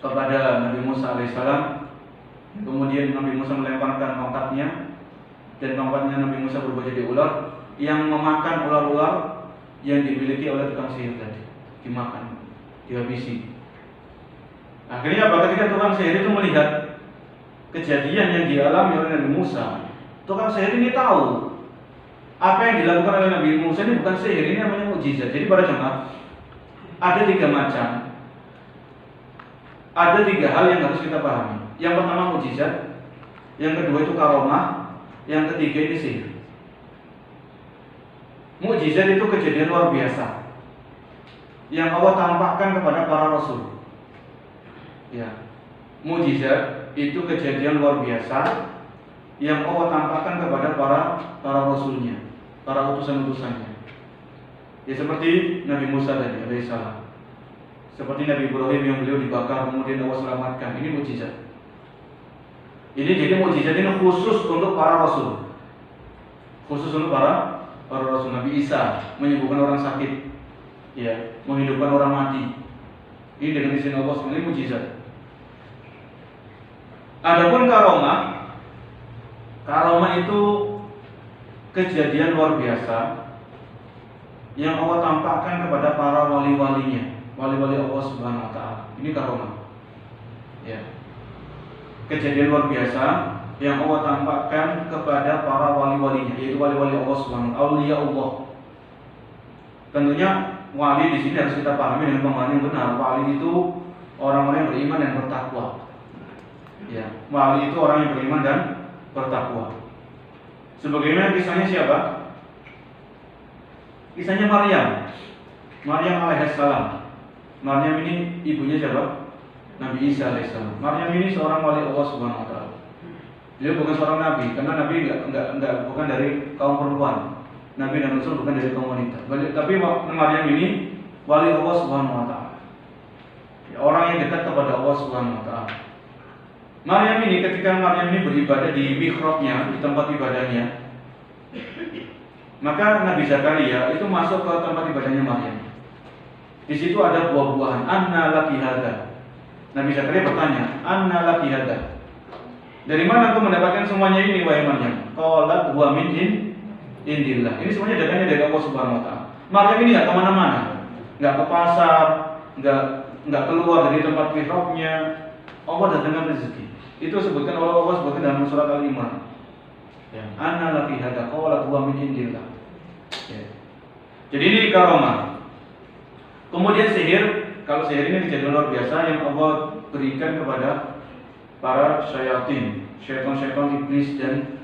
kepada Nabi Musa alaihissalam. Kemudian Nabi Musa melemparkan tongkatnya, dan tongkatnya Nabi Musa berubah jadi ular yang memakan ular-ular yang dimiliki oleh tukang sihir tadi. Dimakan, dihabisi. Akhirnya ketika tukang sihir itu melihat kejadian yang dialami oleh Nabi Musa, tukang sihir ini tahu apa yang dilakukan oleh Nabi Musa ini bukan sihir, ini namanya mukjizat. Jadi para jemaah, ada 3 macam. Ada 3 hal yang harus kita pahami. Yang pertama mukjizat, yang kedua itu karomah, yang ketiga ini sihir. Mukjizat itu kejadian luar biasa yang Allah tampakkan kepada para rasul. Ya. Mukjizat itu kejadian luar biasa yang Allah tampakkan kepada para rasulnya, para utusan-utusannya. Ya, seperti Nabi Musa tadi alaihissalam, seperti Nabi Ibrahim yang beliau dibakar kemudian Allah selamatkan. Ini mukjizat. Ini jadi mukjizat ini khusus untuk para rasul, khusus untuk para rasul. Nabi Isa menyembuhkan orang sakit, ya, menghidupkan orang mati. Ini dengan izin Allah, sebenarnya mukjizat. Adapun karomah itu kejadian luar biasa yang Allah tampakkan kepada para wali-walinya, wali-wali Allah Subhanahu wa taala. Ini karomah. Ya. Kejadian luar biasa yang Allah tampakkan kepada para wali-walinya, yaitu wali-wali Allah Subhanahu wa taala, auliya Allah. Tentunya wali di sini harus kita pahami dengan pemahaman yang benar. Wali itu orang-orang yang beriman dan bertakwa. Ya, wali itu orang yang beriman dan bertakwa. Sebagaimana kisahnya siapa? Kisahnya Maryam alaihissalam. Maryam ini ibunya siapa? Nabi Isa alaihissalam. Maryam ini seorang wali Allah Subhanahu wa taala. Dia bukan seorang nabi, karena nabi bukan dari kaum perempuan. Nabi dan Rasul bukan dari kaum wanita. Tapi Maryam ini wali Allah Subhanahu wa taala. Ya, orang yang dekat kepada Allah Subhanahu wa taala. Maryam ini ketika Maryam ini beribadah di mihrabnya, di tempat ibadahnya, maka Nabi Zakaria itu masuk ke tempat ibadahnya Maryam. Di situ ada buah-buahan. Anna laki hada. Nabi Zakaria bertanya, Anna laki hada. Dari mana engkau mendapatkan semuanya ini, wahai Maryam? Qalat huwa min indillah. Ini semuanya datangnya dari Allah Subhanahu wa taala. Maryam ini enggak kemana-mana, enggak ke pasar, enggak keluar dari tempat mihrabnya. Allah datangkan rezeki. Itu sebutkan Allah sebutkan dalam surat Al-Imran. Ya, Anna laki hada qalat huwa min indillah. Ya. Jadi ini karomah. Kemudian sihir, kalau sihir ini kejadian luar biasa yang Allah berikan kepada para syaitan, syaitan iblis dan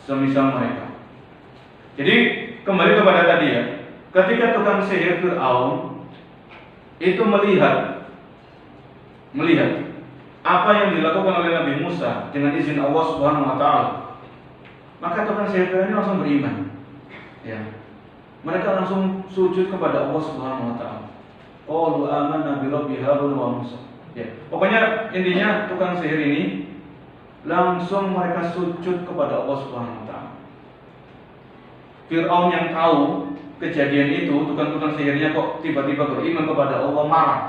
semisal mereka. Jadi kembali kepada tadi ya, ketika tukang sihir Fir'aun itu melihat apa yang dilakukan oleh Nabi Musa dengan izin Allah Subhanahu wa taala, maka tukang sihir ini langsung beriman. Ya. Mereka langsung sujud kepada Allah Subhanahu wa taala. Qalu amanna bi rabbi Harun wa Musa. Ya. Pokoknya intinya tukang sihir ini langsung mereka sujud kepada Allah Subhanahu wa taala. Fir'aun yang tahu kejadian itu, tukang-tukang sihirnya kok tiba-tiba beriman kepada Allah, marah.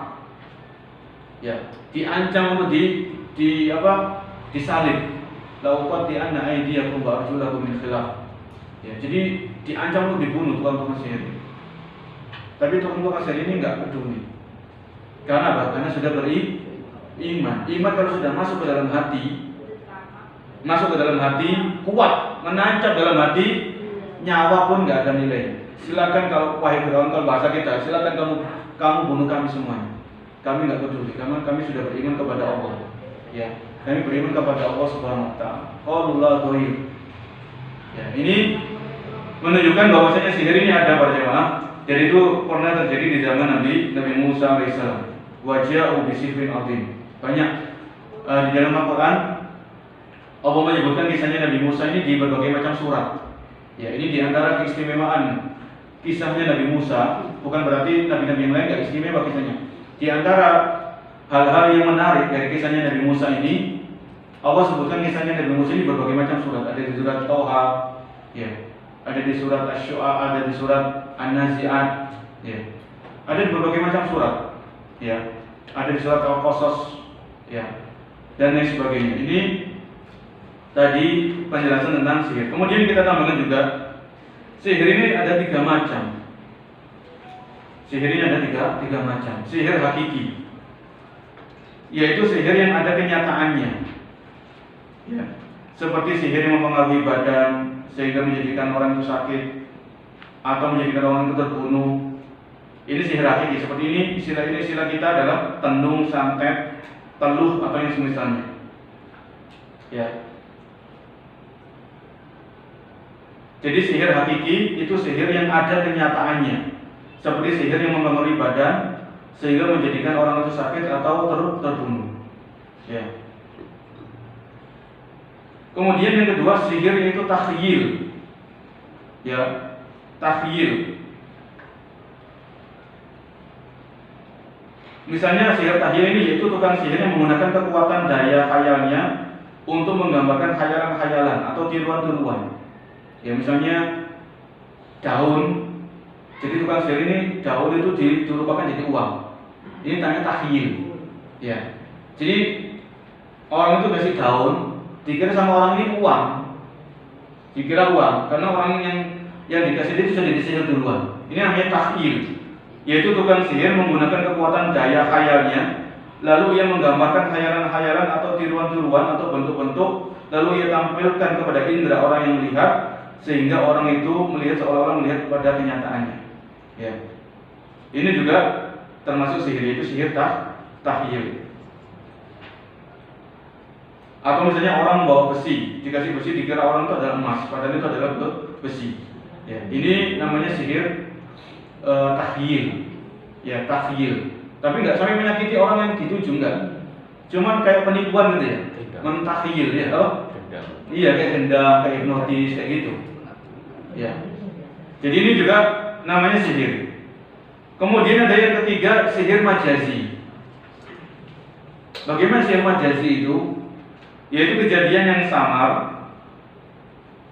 Ya, diancam untuk disalib. Lauqati anna aydiyakum wa arjulakum min khilaf. Ya, jadi diancam untuk dibunuh tukang-tukang sihir. Tapi tukang-tukang sihir ini enggak peduli. Karena apa? Karena sudah beriman. Iman kalau sudah masuk ke dalam hati, kuat, menancap dalam hati, nyawa pun enggak ada nilai. Silakan kalau wahai Fir'aun, kalau bahasa kita, silakan kamu bunuh kami semuanya. Kami enggak peduli, karena kami sudah beriman kepada Allah. Ya, kami beriman kepada Allah Subhanahu wa taala. Qaulullah dohir. Ya, ini menunjukkan bahwasanya sihir ini ada pada jemaah. Jadi itu pernah terjadi di zaman Nabi Musa alaihissalam. Waja'u bisihrin azim. Banyak di dalam Al-Quran Allah menyebutkan kisahnya Nabi Musa ini di berbagai macam surat. Ya, ini di antara keistimewaan kisahnya Nabi Musa. Bukan berarti nabi-nabi yang lain tidak istimewa kisahnya. Di antara hal-hal yang menarik dari kisahnya Nabi Musa ini, Allah sebutkan kisahnya Nabi Musa ini berbagai macam surat. Ada di surat Tauha, ya, ada di surat Asy-Syu'ara, ada di surat An-Nazi'at, ya, ada di berbagai macam surat, ya, ada di surat Al-Qasas, ya, dan lain sebagainya. Ini tadi penjelasan tentang sihir. Kemudian kita tambahkan juga sihir ini ada 3 macam. Sihir ini ada tiga macam. Sihir hakiki, yaitu sihir yang ada kenyataannya, ya, seperti sihir yang mempengaruhi badan sehingga menjadikan orang itu sakit atau menjadikan orang itu terbunuh. Ini sihir hakiki. Seperti ini istilah kita adalah tenung, santet, teluh atau yang semisalnya. Ya. Jadi sihir hakiki itu sihir yang ada kenyataannya, seperti sihir yang mempengaruhi badan sehingga menjadikan orang itu sakit atau terbunuh. Ya. Kemudian yang kedua, sihir itu takhyil. Ya, takhyil. Misalnya sihir takhyil ini yaitu tukang sihir yang menggunakan kekuatan daya khayalnya untuk menggambarkan khayalan-khayalan atau tiruan-tiruan. Ya, misalnya daun. Jadi tukang sihir ini daun itu dirupakan jadi uang. Ini namanya takhyil. Ya. Jadi orang itu kasih daun, dikira sama orang ini uang. Dikira uang karena orang yang dikasih itu sudah disihir duluan. Ini namanya takhyil. Yaitu tukang sihir menggunakan kekuatan daya khayalnya, lalu ia menggambarkan khayalan-khayalan atau tiruan-tiruan atau bentuk-bentuk, lalu ia tampilkan kepada indera orang yang melihat, sehingga orang itu melihat seolah-olah melihat pada kenyataannya. Ya. Ini juga termasuk sihir, yaitu sihir takhyil. Atau misalnya orang membawa besi, dikasih besi dikira orang itu adalah emas, padahal itu adalah besi. Ya. Ini namanya sihir takhyil. Ya, takhyil. Tapi nggak sampai menyakiti orang yang dituju, enggak. Cuman kayak penipuan gitu ya. Mentakhyil ya, oh? Iya, kayak dendam, kayak hipnotis kayak gitu. Ya. Jadi ini juga namanya sihir. Kemudian ada yang ketiga, sihir majazi. Bagaimana sihir majazi itu? Yaitu kejadian yang samar,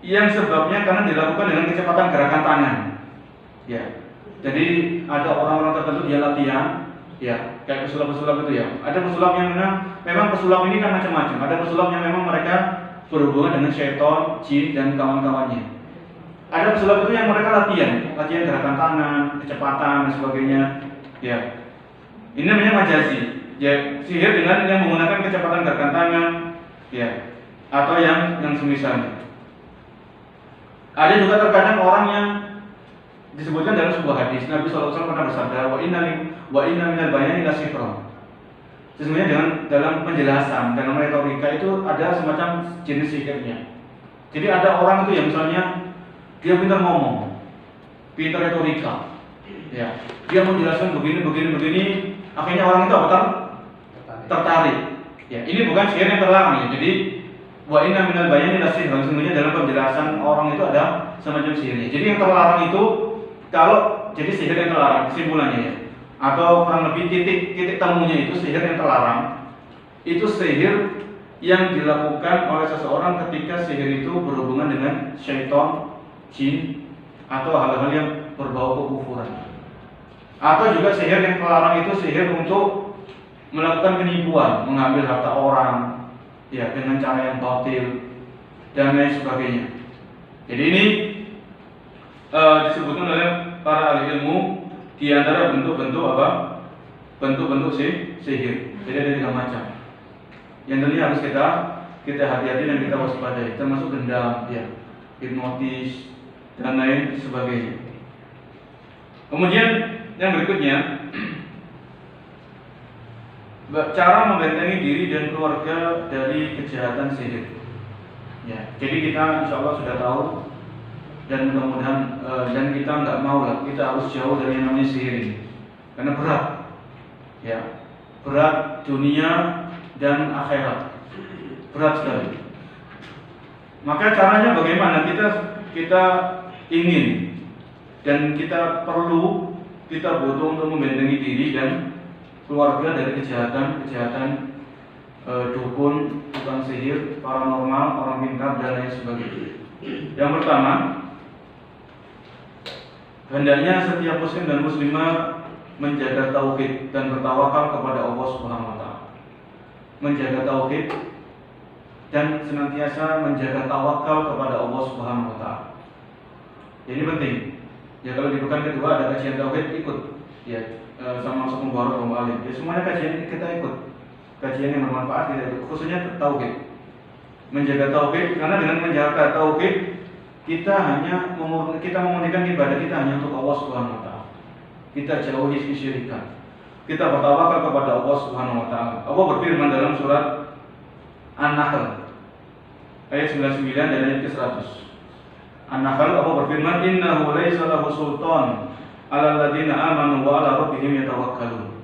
yang sebabnya karena dilakukan dengan kecepatan gerakan tangan. Ya. Jadi ada orang-orang tertentu dia latihan, ya, kayak pesulap-pesulap itu ya. Ada pesulap yang memang pesulap ini kan macam-macam. Ada pesulap yang memang mereka berhubungan dengan syaitan, jin dan kawan-kawannya. Ada pesulap itu yang mereka latihan gerakan tangan, kecepatan dan sebagainya. Ya, ini namanya majazi. Ya, sihir dengan yang menggunakan kecepatan gerakan tangan, ya, atau yang semisalnya. Ada juga terkadang orang yang disebutkan dalam sebuah hadis, Nabi SAW pernah bersabda, wa inna minal bayani la sihra. Sesungguhnya dalam penjelasan, dalam retorika itu ada semacam jenis sihirnya. Jadi ada orang itu yang misalnya dia pintar ngomong, pintar retorika, ya, dia menjelaskan begini, akhirnya orang itu apa? Tertarik. Ya, ini bukan sihir yang terlarang ya. Jadi wa inna minal bayani la sihra, sesungguhnya dalam penjelasan orang itu ada semacam sihirnya. Jadi yang terlarang itu kalau jadi sihir yang terlarang kesimpulannya ya, atau kurang lebih titik temunya itu sihir yang terlarang itu sihir yang dilakukan oleh seseorang ketika sihir itu berhubungan dengan syaitan, jin, atau hal-hal yang berbau kekufuran. Atau juga sihir yang terlarang itu sihir untuk melakukan penipuan, mengambil harta orang, ya, dengan cara yang batil dan lain sebagainya. Jadi ini disebutkan oleh para ahli ilmu di antara bentuk-bentuk apa? Bentuk-bentuk sihir. Jadi ada 3 macam. Yang tentunya harus kita hati-hati dan kita waspadai, termasuk dendam, ya, hipnotis dan lain sebagainya. Kemudian yang berikutnya, cara membentengi diri dan keluarga dari kejahatan sihir. Ya, jadi kita insya Allah sudah tahu dan mudah-mudahan dan kita nggak mau lah, kita harus jauh dari yang namanya sihir ini, karena berat, ya, berat dunia dan akhirat, berat sekali. Maka caranya bagaimana? Kita ingin dan kita perlu, kita butuh untuk membentengi diri dan keluarga dari kejahatan dukun, tukang sihir, paranormal, orang pintar dan lain sebagainya. Yang pertama, hendaknya setiap muslim dan muslimah menjaga tauhid dan bertawakal kepada Allah Subhanahu wa taala. Menjaga tauhid dan senantiasa menjaga tawakal kepada Allah Subhanahu wa taala. Ini penting. Ya, kalau di pekan kedua ada kajian tauhid, ikut ya, sama Ustaz Mubarak dan Alim. Ya, semuanya kajian kita ikut. Kajian yang bermanfaat kita ikut, khususnya tauhid. Menjaga tauhid, karena dengan menjaga tauhid kita memurnikan ibadah kita hanya untuk Allah Subhanahu wa taala. Kita jauhi kesyirikan. Kita bertawakal kepada Allah Subhanahu wa taala. Allah berfirman dalam surat An-Nahl ayat 99 dan ayat ke-100. An-Nahl, Allah berfirman, "Innahu laisa lahu sultan 'alal ladzina amanu wa 'ala rabbihim yatawakkalun.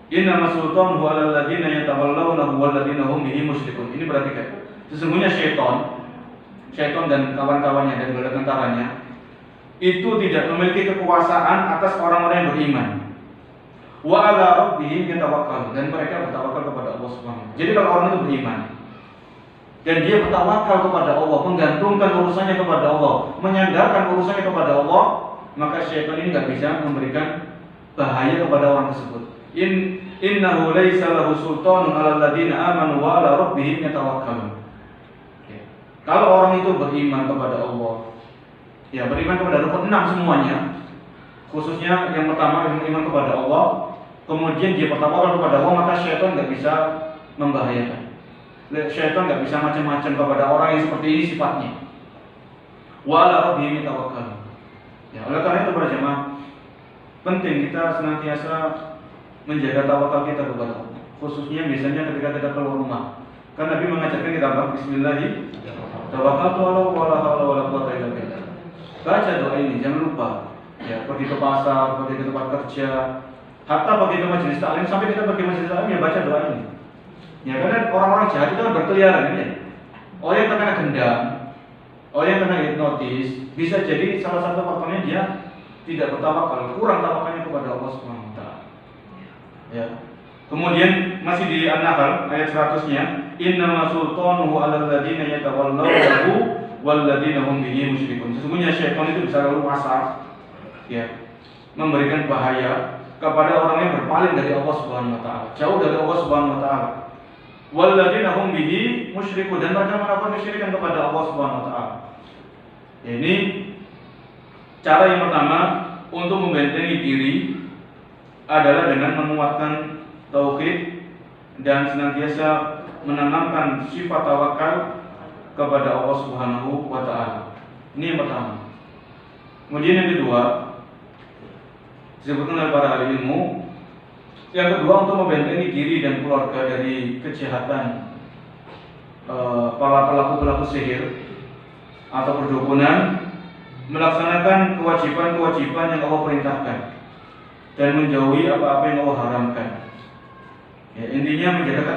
Innama sultanuhu 'alal ladzina yatawallawnahu wal ladzina hum bihi musyrikun." Ini berarti kan, sesungguhnya syaitan dan kawan-kawannya dan bala tentaranya itu tidak memiliki kekuasaan atas orang-orang yang beriman. Wa 'ala rabbihim yatawakkalun, dan mereka bertawakal kepada Allah Subhanahu wa taala. Jadi kalau orang itu beriman dan dia bertawakal kepada Allah, menggantungkan urusannya kepada Allah, menyandarkan urusannya kepada Allah, maka syaitan ini tidak bisa memberikan bahaya kepada orang tersebut. Innahu laisa lahu sultanun 'alal ladzina amanu wa 'ala rabbihim yatawakkalun. Kalau orang itu beriman kepada Allah, ya, beriman kepada rukun 6 semuanya, khususnya yang pertama beriman kepada Allah, kemudian dia bertawakal kepada Allah, maka syaitan tidak bisa membahayakan. Syaitan tidak bisa macam-macam kepada orang yang seperti ini sifatnya. Wa 'ala rabbihim yatawakkalun. Ya, oleh karena itu para jemaah, penting kita senantiasa menjaga tawakal kita kepada Allah, khususnya biasanya ketika kita keluar rumah. Karena Nabi mengajarkan kita apa? Bismillahirrahmanirrahim. Tawakkaltu 'ala Allah wala haula wala quwwata illa billah. Baca doa ini, jangan lupa. Ya, pergi ke pasar, pergi ke tempat kerja, hatta pergi ke majelis taklim, sampai kita pergi majelis taklim ya baca doa ini. Ya, karena orang-orang jahat itu kan berkeliaran ya. Orang yang terkena dendam, Orang yang kena hipnotis bisa jadi salah satu faktornya dia tidak bertawakal, kurang tawakalnya kepada Allah Subhanahu wa taala. Ya. Kemudian masih di An-Nahl ayat 100-nya, innama sultanuhu 'alal ladzina yatawallawnahu wal ladzina hum bihi musyrikun. Sesungguhnya syaitan itu bisa leluasa ya, memberikan bahaya kepada orang yang berpaling dari Allah Subhanahu wa taala, jauh dari Allah Subhanahu wa taala. Wal ladzina hum bihi musyrikun, dan mereka melakukan kesyirikan kepada Allah Subhanahu wa taala. Ya, ini cara yang pertama untuk membentengi diri adalah dengan menguatkan tauhid dan senantiasa menanamkan sifat tawakal kepada Allah Subhanahu wa taala. Ini yang pertama. Kemudian yang kedua, disebutkan oleh para ahli ilmu, yang kedua untuk membentengi diri dan keluarga dari kejahatan para pelaku sihir atau perdukunan, melaksanakan kewajiban-kewajiban yang Allah perintahkan dan menjauhi apa-apa yang Allah haramkan. Ya, intinya menjaga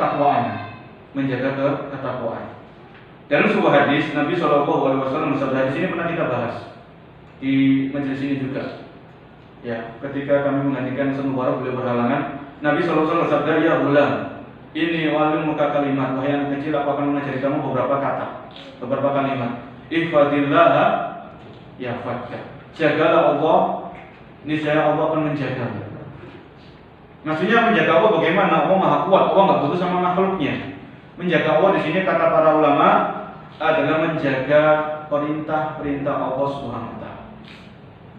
ketakwaan. Dalam sebuah hadis Nabi SAW bersabda, hadis ini pernah kita bahas di majelis ini juga. Ya, ketika kami menggantikan sanubara beliau berhalangan, Nabi SAW bersabda, ya hulam, ini walim muka kalimat, wahai anak kecil, aku akan mengajari kamu beberapa kalimat. Ihfadillah yahfadka. Jagalah Allah, niscaya Allah akan menjagamu. Maksudnya menjaga Allah bagaimana? Allah Maha Kuat, Allah nggak butuh sama makhluknya. Menjaga Allah di sini kata para ulama adalah menjaga perintah-perintah Allah Subhanahu wa taala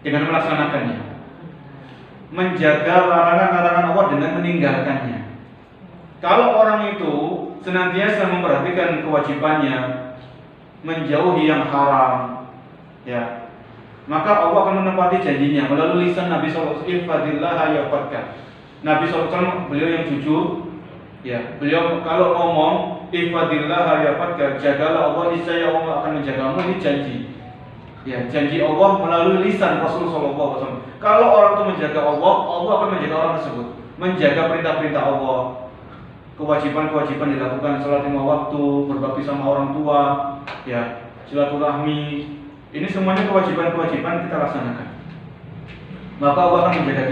dengan melaksanakannya. Menjaga larangan-larangan Allah dengan meninggalkannya. Kalau orang itu senantiasa memperhatikan kewajibannya, menjauhi yang haram, ya, maka Allah akan menepati janjinya melalui lisan Nabi SAW. Nabi SAW beliau yang jujur, ya, beliau kalau ngomong ihfadillah yahfadka, jagalah Allah, niscaya Allah akan menjagamu, ini janji. Ya, janji Allah melalui lisan Rasulullah SAW. Kalau orang itu menjaga Allah, Allah akan menjaga orang tersebut. Menjaga perintah-perintah Allah, kewajiban-kewajiban dilakukan, sholat 5 waktu, berbakti sama orang tua, ya, silaturahmi. Ini semuanya kewajiban-kewajiban kita laksanakan. Maka Allah akan menjaga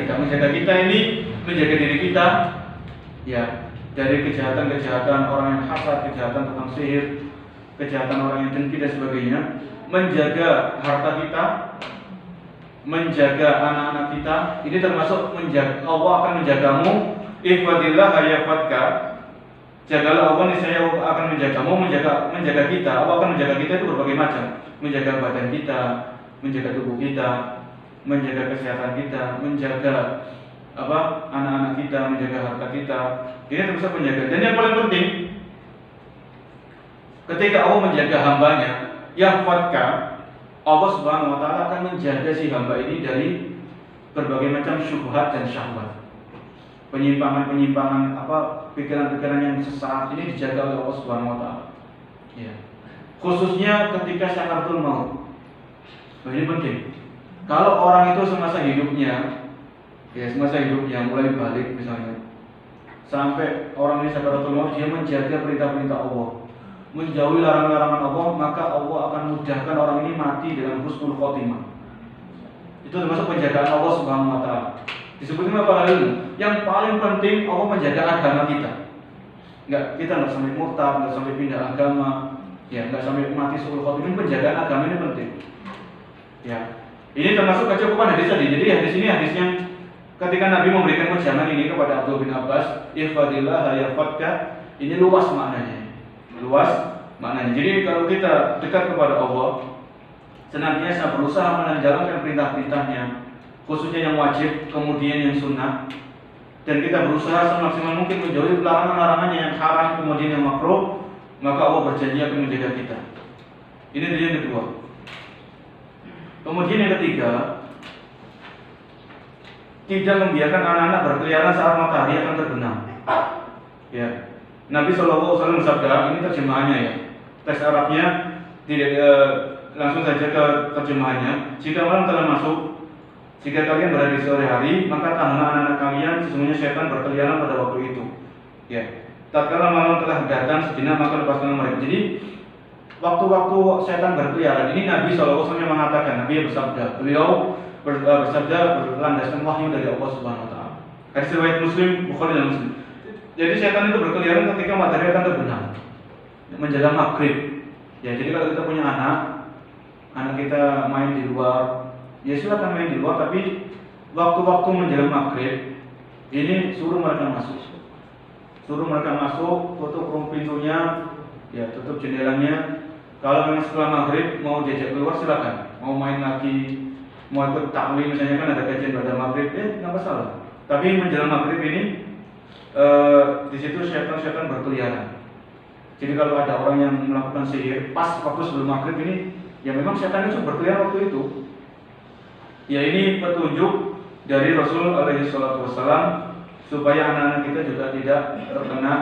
kita ini, menjaga diri kita, ya, dari kejahatan-kejahatan orang yang hasad, kejahatan tukang sihir, kejahatan orang yang dengki dan sebagainya. Menjaga harta kita, menjaga anak-anak kita, ini termasuk menjaga. Allah akan menjagamu. Ihfadillah yahfadka, jagalah Allah, niscaya Allah akan menjagamu. Menjaga kita, Allah akan menjaga kita itu berbagai macam. Menjaga badan kita, menjaga tubuh kita, menjaga kesehatan kita, menjaga anak-anak kita, menjaga harta kita. Ini termasuk menjaga. Dan yang paling penting, ketika Allah menjaga hambanya, yahfadka, Allah Subhanahu wa taala akan menjaga si hamba ini dari berbagai macam syubhat dan syahwat. Penyimpangan-penyimpangan, pikiran-pikiran yang sesat ini dijaga oleh Allah Subhanahu wa taala. Ya. Khususnya ketika sakaratul maut. Ini penting. Kalau orang itu semasa hidupnya mulai balik misalnya, sampai orang ini sakaratul maut, dia menjaga perintah-perintah Allah, menjauhi larangan-larangan Allah, maka Allah akan mudahkan orang ini mati dengan husnul khotimah. Itu termasuk penjagaan Allah Subhanahu wa taala. Disebutkan apa ilmu? Yang paling penting Allah menjaga agama kita. Kita nggak sampai murtad, nggak sampai pindah agama, ya, nggak sampai mati husnul khotimah. Penjagaan agama ini penting. Ya, ini termasuk kecukupan hadis tadi. Jadi hadis ini hadis yang ketika Nabi memberikan ujangan ini kepada Abdullah bin Abbas, ihfadillah yahfadka, ini luas maknanya. Jadi kalau kita dekat kepada Allah, senantiasa berusaha menjalankan perintah-perintahnya, khususnya yang wajib, kemudian yang sunnah, dan kita berusaha semaksimal mungkin menjauhi larangan-larangannya yang haram, kemudian yang makruh, maka Allah berjanji akan menjaga kita. Ini yang kedua. Kemudian yang ketiga, tidak membiarkan anak-anak berkeliaran saat matahari akan terbenam. Ya. Nabi SAW bersabda, ini terjemahannya ya, teks Arabnya tidak langsung saja ke terjemahannya. Jika malam telah masuk, jika kalian berada di sore hari, maka tahanlah anak-anak kalian, sesungguhnya syaitan berkeliaran pada waktu itu. Ya, tatkala malam telah datang sejenak, maka lepaskanlah mereka. Jadi waktu-waktu setan berkeliaran, ini Nabi SAW yang mengatakan, Nabi bersabda, beliau bersabda berlandaskan wahyu dari Allah Subhanahu Wa Taala. Hadis riwayat Muslim, Bukhari dan Muslim. Jadi setan itu berkeliaran ketika matahari akan terbenam, menjelang maghrib. Ya, jadi kalau kita punya anak kita main di luar, ya silakan main di luar, tapi waktu-waktu menjelang maghrib ini suruh mereka masuk, tutup pintunya, ya tutup jendelanya. Kalau memang setelah maghrib mau diajak keluar silakan, mau main lagi, mau ikut taklim misalnya kan ada kajian pada maghrib, nggak masalah. Tapi menjelang maghrib ini di situ setan berkeliaran. Jadi kalau ada orang yang melakukan sihir pas waktu sebelum maghrib ini, ya memang setan itu berkeliaran waktu itu. Ya ini petunjuk dari Rasul alaihi salatu wassalam supaya anak-anak kita juga tidak terkena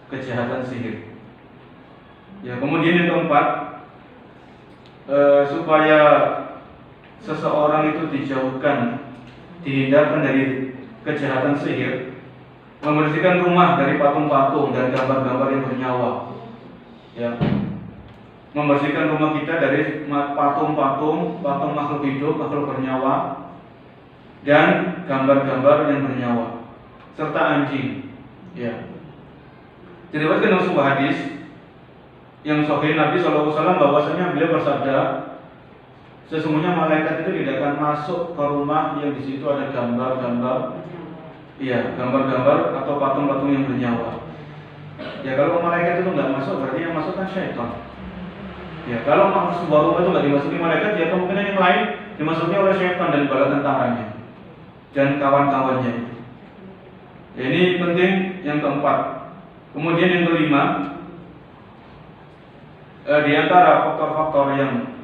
kejahatan sihir. Ya, kemudian yang keempat, supaya seseorang itu dijauhkan, dihindarkan dari kejahatan sihir, membersihkan rumah dari patung-patung dan gambar-gambar yang bernyawa. Ya, membersihkan rumah kita dari patung-patung, patung makhluk hidup, makhluk bernyawa, dan gambar-gambar yang bernyawa, serta anjing. Ya, diriwayatkan dalam sebuah hadis yang sahih Nabi SAW bahwasanya beliau bersabda, sesungguhnya malaikat itu tidak akan masuk ke rumah yang di situ ada gambar-gambar, ya gambar-gambar atau patung-patung yang bernyawa. Ya kalau malaikat itu nggak masuk, berarti yang masuk kan syaitan. Ya kalau sebuah rumah itu nggak dimasuki malaikat, ya kemungkinan yang lain dimasuki oleh syaitan dan bala tentaranya dan kawan-kawannya. Ya, ini penting yang keempat. Kemudian yang kelima, di antara faktor-faktor yang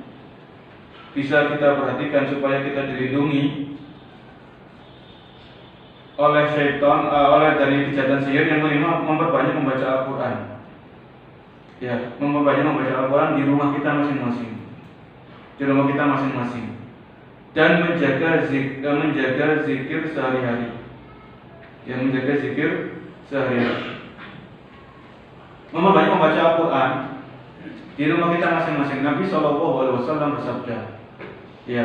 bisa kita perhatikan supaya kita dilindungi oleh syaitan, oleh dari kejahatan sihir, yang kelima, memperbanyak membaca Al-Quran. Ya, memperbanyak membaca Al-Quran di rumah kita masing-masing, dan menjaga zikir sehari-hari. Yang menjaga zikir sehari-hari. Memperbanyak membaca Al-Quran di rumah kita masing-masing. Nabi SAW bersabda, ya,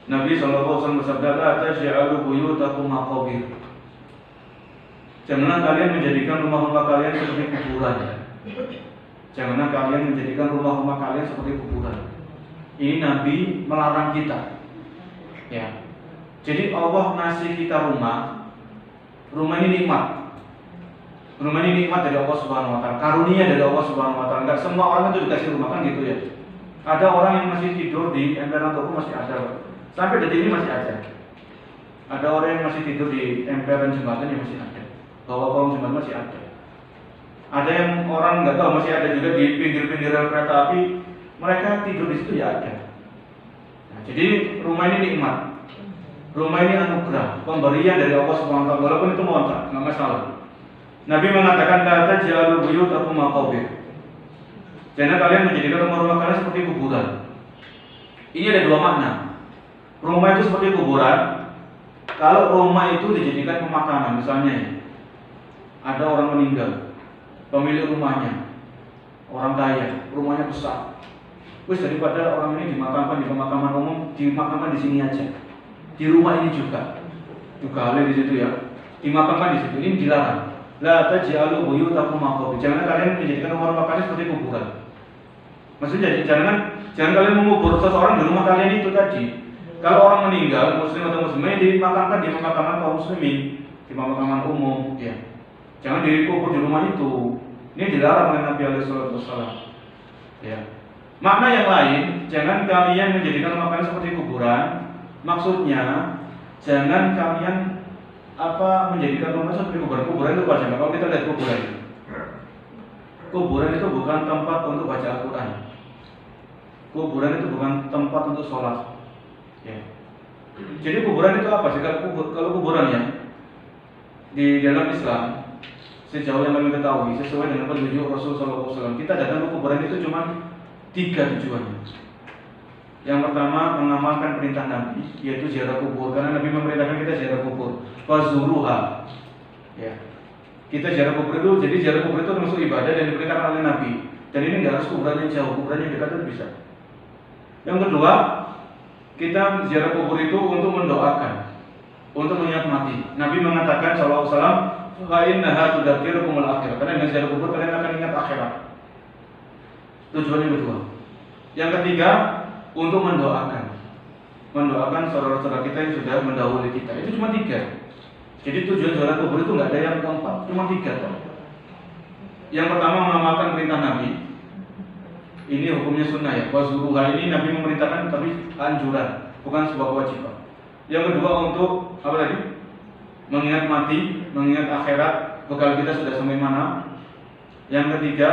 Nabi SAW bersabda, la taj'alu buyutakum maqabir. Janganlah kalian menjadikan rumah-rumah kalian seperti kuburan. Janganlah kalian menjadikan rumah-rumah kalian seperti kuburan. Ini Nabi melarang kita. Ya. Jadi Allah ngasih kita rumah ini nikmat. Rumah ini nikmat dari Allah Subhanahu Wa Taala, karunia dari Allah Subhanahu Wa Taala. Enggak semua orang itu dikasih rumah kan gitu ya. Ada orang yang masih tidur di emperan toko, masih ada. Sampai detik ini masih ada. Ada orang yang masih tidur di emperan jembatan yang masih ada. Bawah kolong jembatan masih ada. Ada yang orang nggak tahu masih ada juga di pinggir-pinggir kereta api. Mereka tidur di situ ya ada. Nah, jadi rumah ini nikmat. Rumah ini anugerah, pemberian dari Allah Subhanahu Wa Taala. Walaupun itu ngontrak, nggak masalah. Nabi mengatakan, la taj'alu buyutakum maqabir. Jangan kalian menjadikan rumah-rumah kalian seperti kuburan. Ini ada dua makna. Rumah itu seperti kuburan. Kalau rumah itu dijadikan pemakaman, misalnya ada orang meninggal, pemilik rumahnya orang kaya, rumahnya besar. Wis daripada orang ini dimakamkan di pemakaman umum, dimakamkan di sini aja. Di rumah ini juga halnya di situ ya. Dimakamkan di situ. Ini dilarang. La taj'alu buyutakum maqabir. Jangan kalian menjadikan rumah-rumah kalian seperti kuburan. Maksudnya jangan kalian mengubur seseorang di rumah kalian itu tadi. Kalau orang meninggal, muslim atau muslimah, dimakamkan di pemakaman kaum muslimin, di pemakaman umum, ya. Jangan dikubur di rumah itu. Ini dilarang oleh Nabi alaihi wasallam. Ya. Makna yang lain, jangan kalian menjadikan rumah kalian seperti kuburan. Maksudnya, jangan kalian menjadikan rumah seperti kuburan. Kuburan itu apa? Kalau kita lihat kuburan itu bukan tempat untuk baca Al-Quran. Kuburan itu bukan tempat untuk sholat. Ya. Jadi kuburan itu apa sih? Kalau kuburan ya, di dalam Islam, sejauh yang kami ketahui, sesuai dengan petunjuk Rasul SAW, kita datang ke kuburan itu cuma 3 tujuannya. Yang pertama, mengamalkan perintah Nabi, yaitu ziarah kubur. Karena Nabi memerintahkan kita ziarah kubur. Fazuruha. Ya. Kita ziarah kubur itu, jadi ziarah kubur itu termasuk ibadah dan diperintahkan oleh Nabi. Dan ini nggak harus kuburannya jauh, kuburannya dekat itu bisa. Yang kedua, kita ziarah kubur itu untuk mendoakan, untuk mengingat mati. Nabi mengatakan sallallahu alaihi wasallam, "Fa innaha tudzakirukumul akhirah." Karena dengan ziarah kubur kalian akan ingat akhirat. Tujuan yang kedua. Yang ketiga, untuk mendoakan. Mendoakan saudara-saudara kita yang sudah mendahului kita. Itu cuma 3. Jadi tujuan ziarah kubur itu nggak ada yang keempat, cuma 3. Yang pertama, mengamalkan perintah Nabi. Ini hukumnya sunnah ya. Wazuruha ini Nabi memerintahkan tapi anjuran, bukan sebuah kewajiban. Yang kedua, untuk apa tadi? Mengingat mati, mengingat akhirat, bekal kita sudah sampai mana. Yang ketiga,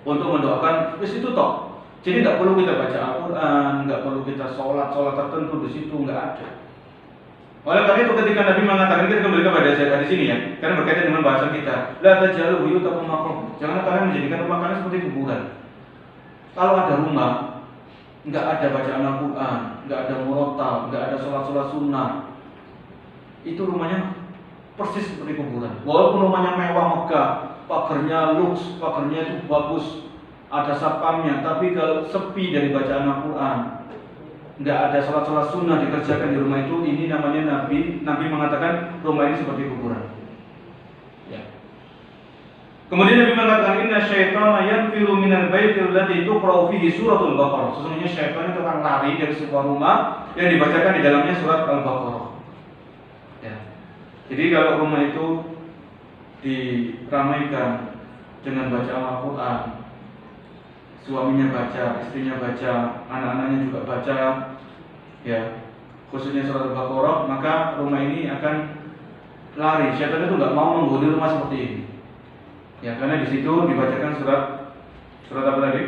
untuk mendoakan. Wis itu toh. Jadi nggak perlu kita baca Al-Quran, nggak perlu kita sholat tertentu di situ, nggak ada. Oleh karena itu ketika Nabi mengatakan, kita kembali kepada di sini ya, karena berkaitan dengan bahasan kita. La taj'alu buyutakum maqabir. Jangan kalian menjadikan rumah kalian seperti kuburan. Kalau ada rumah, nggak ada bacaan Al-Quran, nggak ada murotal, nggak ada sholat sunnah, itu rumahnya persis seperti kuburan. Walaupun rumahnya mewah megah, pagarnya luks, pagarnya itu bagus, ada satpamnya, tapi kalau sepi dari bacaan Al-Quran, nggak ada sholat sunnah dikerjakan di rumah itu, ini namanya Nabi mengatakan rumah ini seperti kuburan. Ya. Kemudian Nabi mengatakan, inna syaitana yanfiru minal baitil ladzi tuqra'u fihi suratul Baqarah. Sesungguhnya syaitan itu akan lari dari sebuah rumah yang dibacakan di dalamnya surat Al-Baqarah. Ya. Jadi kalau rumah itu diramaikan dengan bacaan Al-Quran, suaminya baca, istrinya baca, anak-anaknya juga baca, ya, khususnya surat Al-Baqarah, maka rumah ini akan lari. Syaitan itu nggak mau menghuni rumah seperti ini, ya, karena di situ dibacakan surat apa tadi?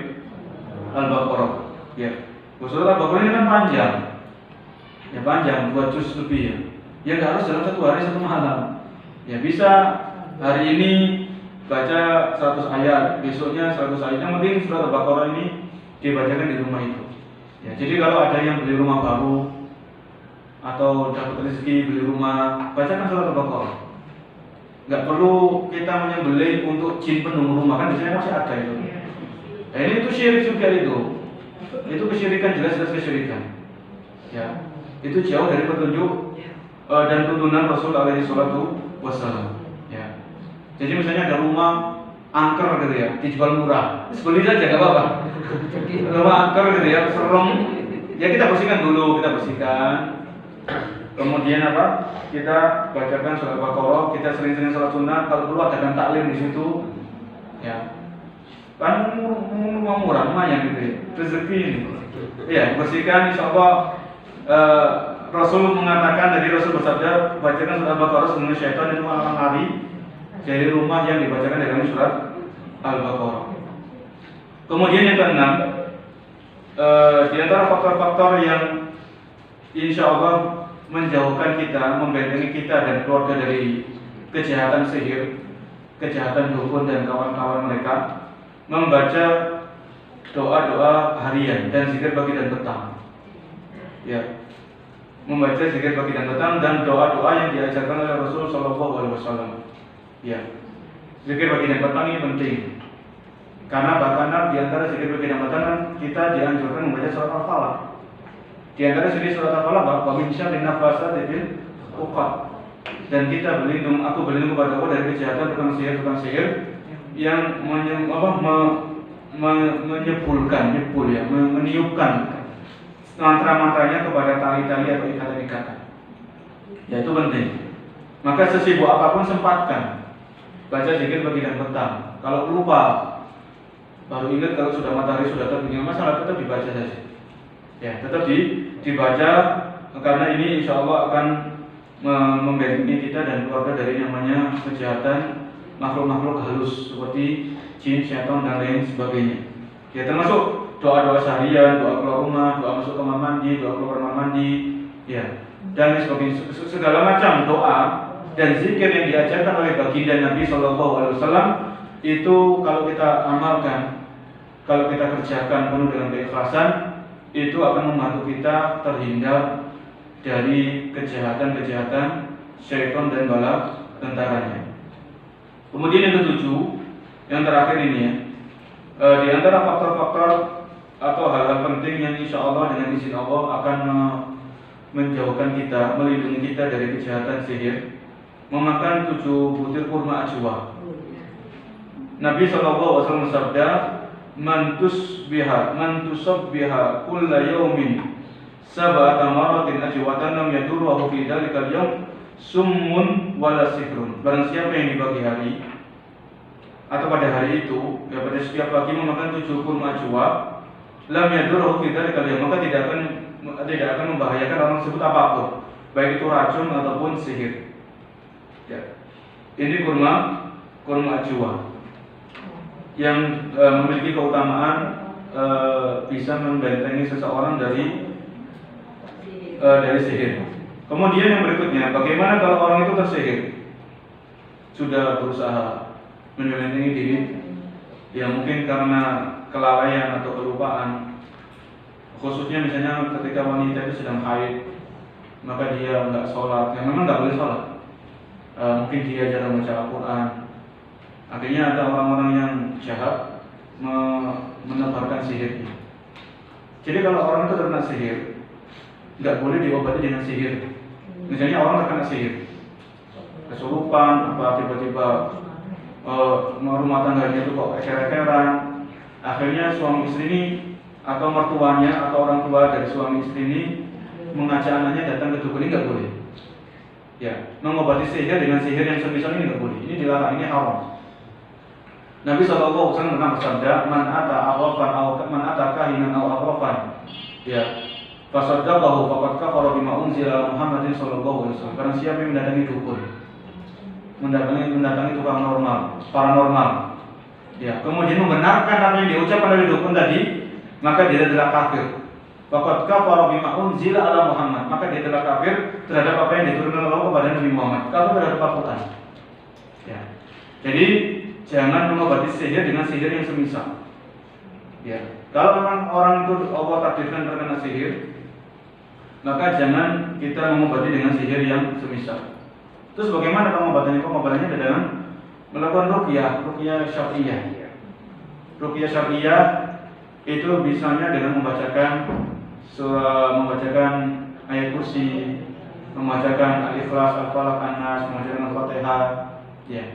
Al-Baqarah. Ya, surat Al-Baqarah ini kan panjang, ya panjang, 2 juz lebih ya. Ya nggak harus dalam 1 hari 1 malam. Ya bisa hari ini baca 100 ayat, besoknya 100 ayat. Yang penting surat Al-Baqarah ini dibacakan di rumah itu. Ya, jadi kalau ada yang beli rumah baru atau dapat rezeki beli rumah, bacakan surat Al-Baqarah. Nggak perlu kita menyembelih untuk jin penunggu rumah, kan biasanya masih ada itu. Nah, ini itu syirik juga itu. Itu kesyirikan, jelas-jelas kesyirikan. Ya, itu jauh dari petunjuk dan tuntunan Rasul alaihi salatu wassalam. Ya. Jadi misalnya ada rumah angker gitu ya, dijual murah, beli saja nggak apa-apa. Rumah angker gitu ya, serem, ya kita bersihkan dulu, kita bersihkan. Kemudian apa? Kita bacakan surat Al-Baqarah, kita sering-sering sholat sunnah. Kalau perlu adakan taklim di situ, ya. Kan rumah murah, lumayan gitu ya, rezeki ini. Ya, bersihkan, insya Allah. Rasul mengatakan, dari Rasul bersabda, bacakan surat Al-Baqarah, sesungguhnya syaitan itu akan lari dari rumah yang dibacakan dalam surat Al-Baqarah. Kemudian yang keenam, di antara faktor-faktor yang insya Allah menjauhkan kita, membentengi kita dan keluarga dari kejahatan sihir, kejahatan dukun dan kawan-kawan mereka, membaca doa-doa harian dan zikir pagi dan petang. Ya, membaca zikir pagi dan petang dan doa-doa yang diajarkan oleh Rasul Shallallahu Alaihi Wasallam. Ya, zikir pagi dan petang ini penting, karena bahkan di antara zikir pagi dan petang kita dianjurkan membaca surat Al-Falaq. Di antara surat Al-Falaq, wa min syarri nafasati fil uqad. Dan kita berlindung, aku berlindung kepada Allah dari kejahatan tukang sihir yang meniupkan mantra-mantranya kepada tali-tali atau ikatan-ikatan. Ya, itu penting. Maka sesibuk apapun sempatkan baca zikir pagi dan petang. Kalau lupa, baru ingat kalau sudah matahari sudah terbit, masalah tetap dibaca saja. Ya, tetap dibaca, karena ini insya Allah akan membentengi kita dan keluarga dari namanya kejahatan makhluk-makhluk halus seperti jin, syaitan dan lain sebagainya. Ya, termasuk doa-doa seharian, doa keluar rumah, doa masuk kamar mandi, doa keluar kamar mandi, ya, dan sebagainya. Segala macam doa dan zikir yang diajarkan oleh baginda Nabi Shallallahu Alaihi Wasallam itu kalau kita amalkan, kalau kita kerjakan penuh dengan keikhlasan, itu akan membantu kita terhindar dari kejahatan-kejahatan syaitan dan bala tentaranya. Kemudian yang ketujuh, yang terakhir ini ya, Di antara faktor-faktor atau hal-hal penting yang insya Allah dengan izin Allah akan menjauhkan kita, melindungi kita dari kejahatan sihir, memakan 7 butir kurma ajwa. Nabi SAW bersabda, man tusabbiha kulla yawmin sab'ata maratin ajwatan lam yadurruhu fi dzalikal yawm summun wala sihrun. Barang siapa yang di pagi hari atau pada hari itu, ya pada setiap pagi memakan 7 kurma ajwa, lam yadurruhu fi dzalikal yawm, maka tidak akan membahayakan orang tersebut apapun, baik itu racun ataupun sihir. Ya. Ini kurma ajwa yang memiliki keutamaan bisa membentengi seseorang dari sihir. Kemudian yang berikutnya, bagaimana kalau orang itu tersihir, sudah berusaha membentengi diri, ya mungkin karena kelalaian atau kelupaan, khususnya misalnya ketika wanita itu sedang haid, maka dia nggak sholat, yang memang nggak boleh sholat, mungkin dia jarang baca Al-Quran. Akhirnya ada orang-orang yang jahat menebarkan sihirnya. Jadi kalau orang itu terkena sihir, nggak boleh diobati dengan sihir. Misalnya orang terkena sihir, kesurupan, apa tiba-tiba rumah tangganya itu kok eker-ekeran. Akhirnya suami istri ini atau mertuanya atau orang tua dari suami istri ini mengajak anaknya datang ke dukun, ini nggak boleh. Ya, mengobati sihir dengan sihir yang semisal ini nggak boleh. Ini dilarang, ini haram. Nabi SAW pernah bersabda, man ata kahinan aw arrafan, ya, fasaddaqahu faqad kafara bima unzila Muhammadin sallallahu alaihi wasallam. Barang siapa yang mendatangi dukun, mendatangi tukang paranormal, ya, kemudian membenarkan apa yang diucapkan oleh dukun tadi, maka dia adalah kafir. Faqad kafara bima unzila ala Muhammad, maka dia adalah kafir terhadap apa yang diturunkan Allah kepada Nabi Muhammad, kafir terhadap Al-Quran. Ya. Jadi jangan mengobati sihir dengan sihir yang semisal. Ya, kalau memang orang itu Allah takdirkan terkena sihir, maka jangan kita mengobati dengan sihir yang semisal. Terus bagaimana pengobatannya? Pengobatannya dengan melakukan ruqyah syar'iyyah. Ruqyah syar'iyyah itu bisanya dengan membacakan ayat kursi, membacakan Al-Ikhlas, Al-Falaq, An-Nas, membacakan Al-Fatihah, ya.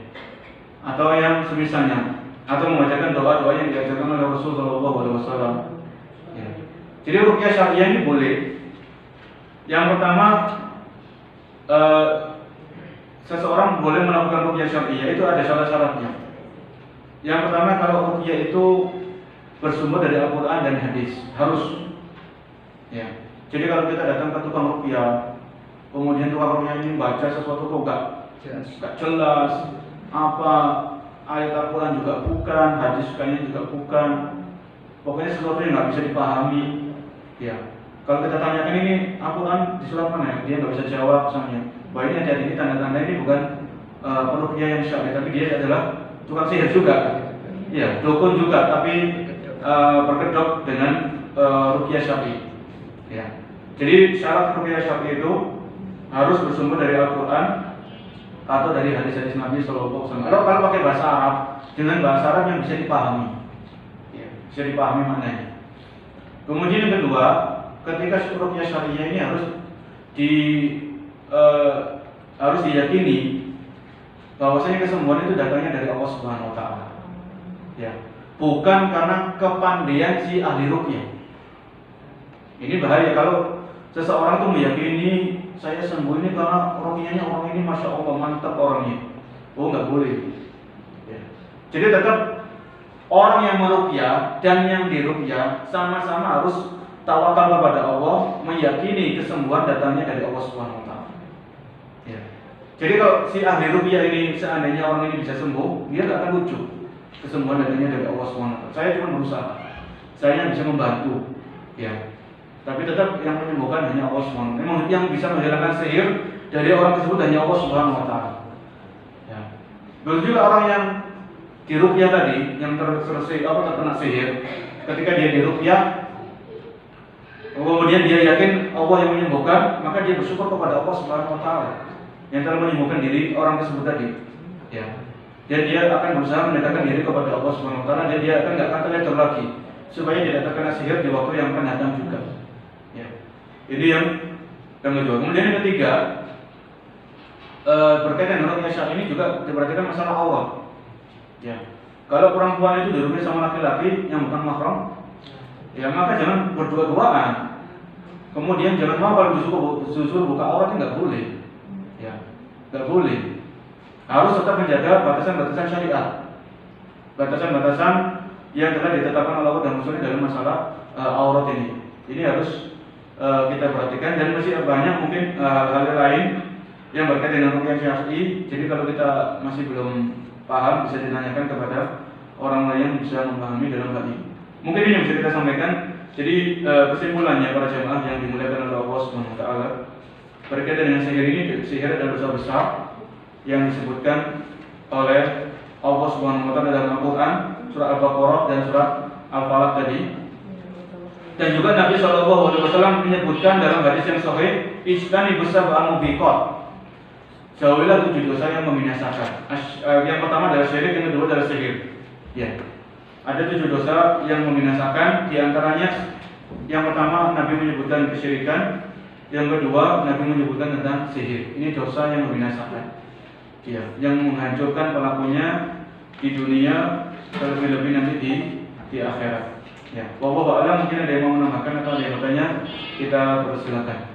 Atau yang semisalnya, atau membacakan doa-doa yang diajarkan oleh Rasulullah SAW. Ya. Jadi ruqyah syariah ini boleh. Yang pertama, seseorang boleh melakukan ruqyah syariah itu ada syarat-syaratnya. Yang pertama, kalau ruqyah itu bersumber dari Al-Quran dan hadis, harus. Ya. Jadi kalau kita datang ke tukang ruqyah, kemudian tukang ruqyah ini baca sesuatu kok gak jelas, apa ayat Al-Quran juga bukan, hadis kayaknya juga bukan, pokoknya sesuatu yang nggak bisa dipahami. Ya, kalau kita tanyakan ini Al-Quran di surat mana, dia nggak bisa jawab misalnya. Bahwa ini hati-hati, ini tanda-tanda ini bukan peruqyah yang syar'i, tapi dia adalah tukang sihir juga. Ya, dukun juga, tapi berkedok dengan ruqyah syar'i. Ya, jadi syarat ruqyah syar'i itu harus bersumber dari Al-Quran atau dari hadis-hadis Nabi SAW. Kalau pakai bahasa Arab, dengan bahasa Arab yang bisa dipahami, ya, bisa dipahami maknanya. Kemudian yang kedua, ketika ruqyah syariah ini harus diyakini bahwasanya kesembuhan itu datangnya dari Allah Subhanahu Wa Taala. Ya, bukan karena kepandaian si ahli ruqyah. Ini bahaya kalau seseorang itu meyakini saya sembuh ini karena ruqyahnya orang ini masya Allah mantap orangnya. Oh, nggak boleh. Ya. Jadi tetap orang yang meruqyah dan yang diruqyah sama-sama harus tawakal kepada Allah, meyakini kesembuhan datangnya dari Allah Subhanahu Wa Taala. Ya. Jadi kalau si ahli ruqyah ini seandainya orang ini bisa sembuh, dia nggak akan lucu. Kesembuhan datangnya dari Allah Subhanahu Wa Taala. Saya cuma berusaha, saya bisa membantu. Ya. Tapi tetap yang menyembuhkan hanya Allah Subhanahu wa Ta'ala. Memang yang bisa menghilangkan sihir dari orang tersebut hanya Allah Subhanahu wa Ta'ala. Ya. Begitu juga orang yang diruqyah tadi, yang terkena sihir, ketika dia diruqyah, kemudian dia yakin Allah yang menyembuhkan, maka dia bersyukur kepada Allah Subhanahu wa Ta'ala yang telah menyembuhkan diri orang tersebut tadi. Ya. dan dia akan berusaha mendekatkan diri kepada Allah Subhanahu Wa Taala, dan dia akan nggak akan terletur lagi supaya tidak terkena sihir di waktu yang akan datang juga. Ya. Ini yang kedua. Kemudian yang ketiga, berkaitan dengan ruqyah syar'i ini juga diperhatikan masalah aurat. Ya. Kalau perempuan itu diruqyah sama laki-laki yang bukan mahram, ya maka jangan berdua-duaan. Kemudian jangan mau kalau disuruh buka aurat, nggak boleh. Ya, nggak boleh. Harus tetap menjaga batasan-batasan syariat, batasan-batasan yang telah ditetapkan oleh Allah dan Rasulnya dalam masalah aurat ini. Ini harus kita perhatikan, dan masih banyak mungkin hal lain yang berkaitan dengan ruqyah syar'i. Jadi kalau kita masih belum paham, bisa ditanyakan kepada orang lain yang bisa memahami dalam hal ini. Mungkin ini yang bisa kita sampaikan. Jadi kesimpulannya para jemaah yang dimuliakan oleh Allah Subhanahu Wa Taala, berkaitan dengan sihir ini, sihir adalah dosa besar yang disebutkan oleh Allah Subhanahu Wa Taala dalam Al-Quran, surah Al-Baqarah dan surah Al-Falaq tadi. Dan juga Nabi SAW menyebutkan dalam hadis yang sahih, ijtanibus sab'al mubiqat, jauhilah 7 dosa yang membinasakan. Yang pertama adalah syirik, yang kedua adalah sihir. Ya. Ada 7 dosa yang membinasakan. Di antaranya yang pertama Nabi menyebutkan kesyirikan, yang kedua Nabi menyebutkan tentang sihir. Ini dosa yang membinasakan. Ya, yang menghancurkan pelakunya di dunia, terlebih-lebih nanti di akhirat. Ya, wallahu a'lam. Mungkin ada yang mau menambahkan atau ada yang bertanya, kita persilakan.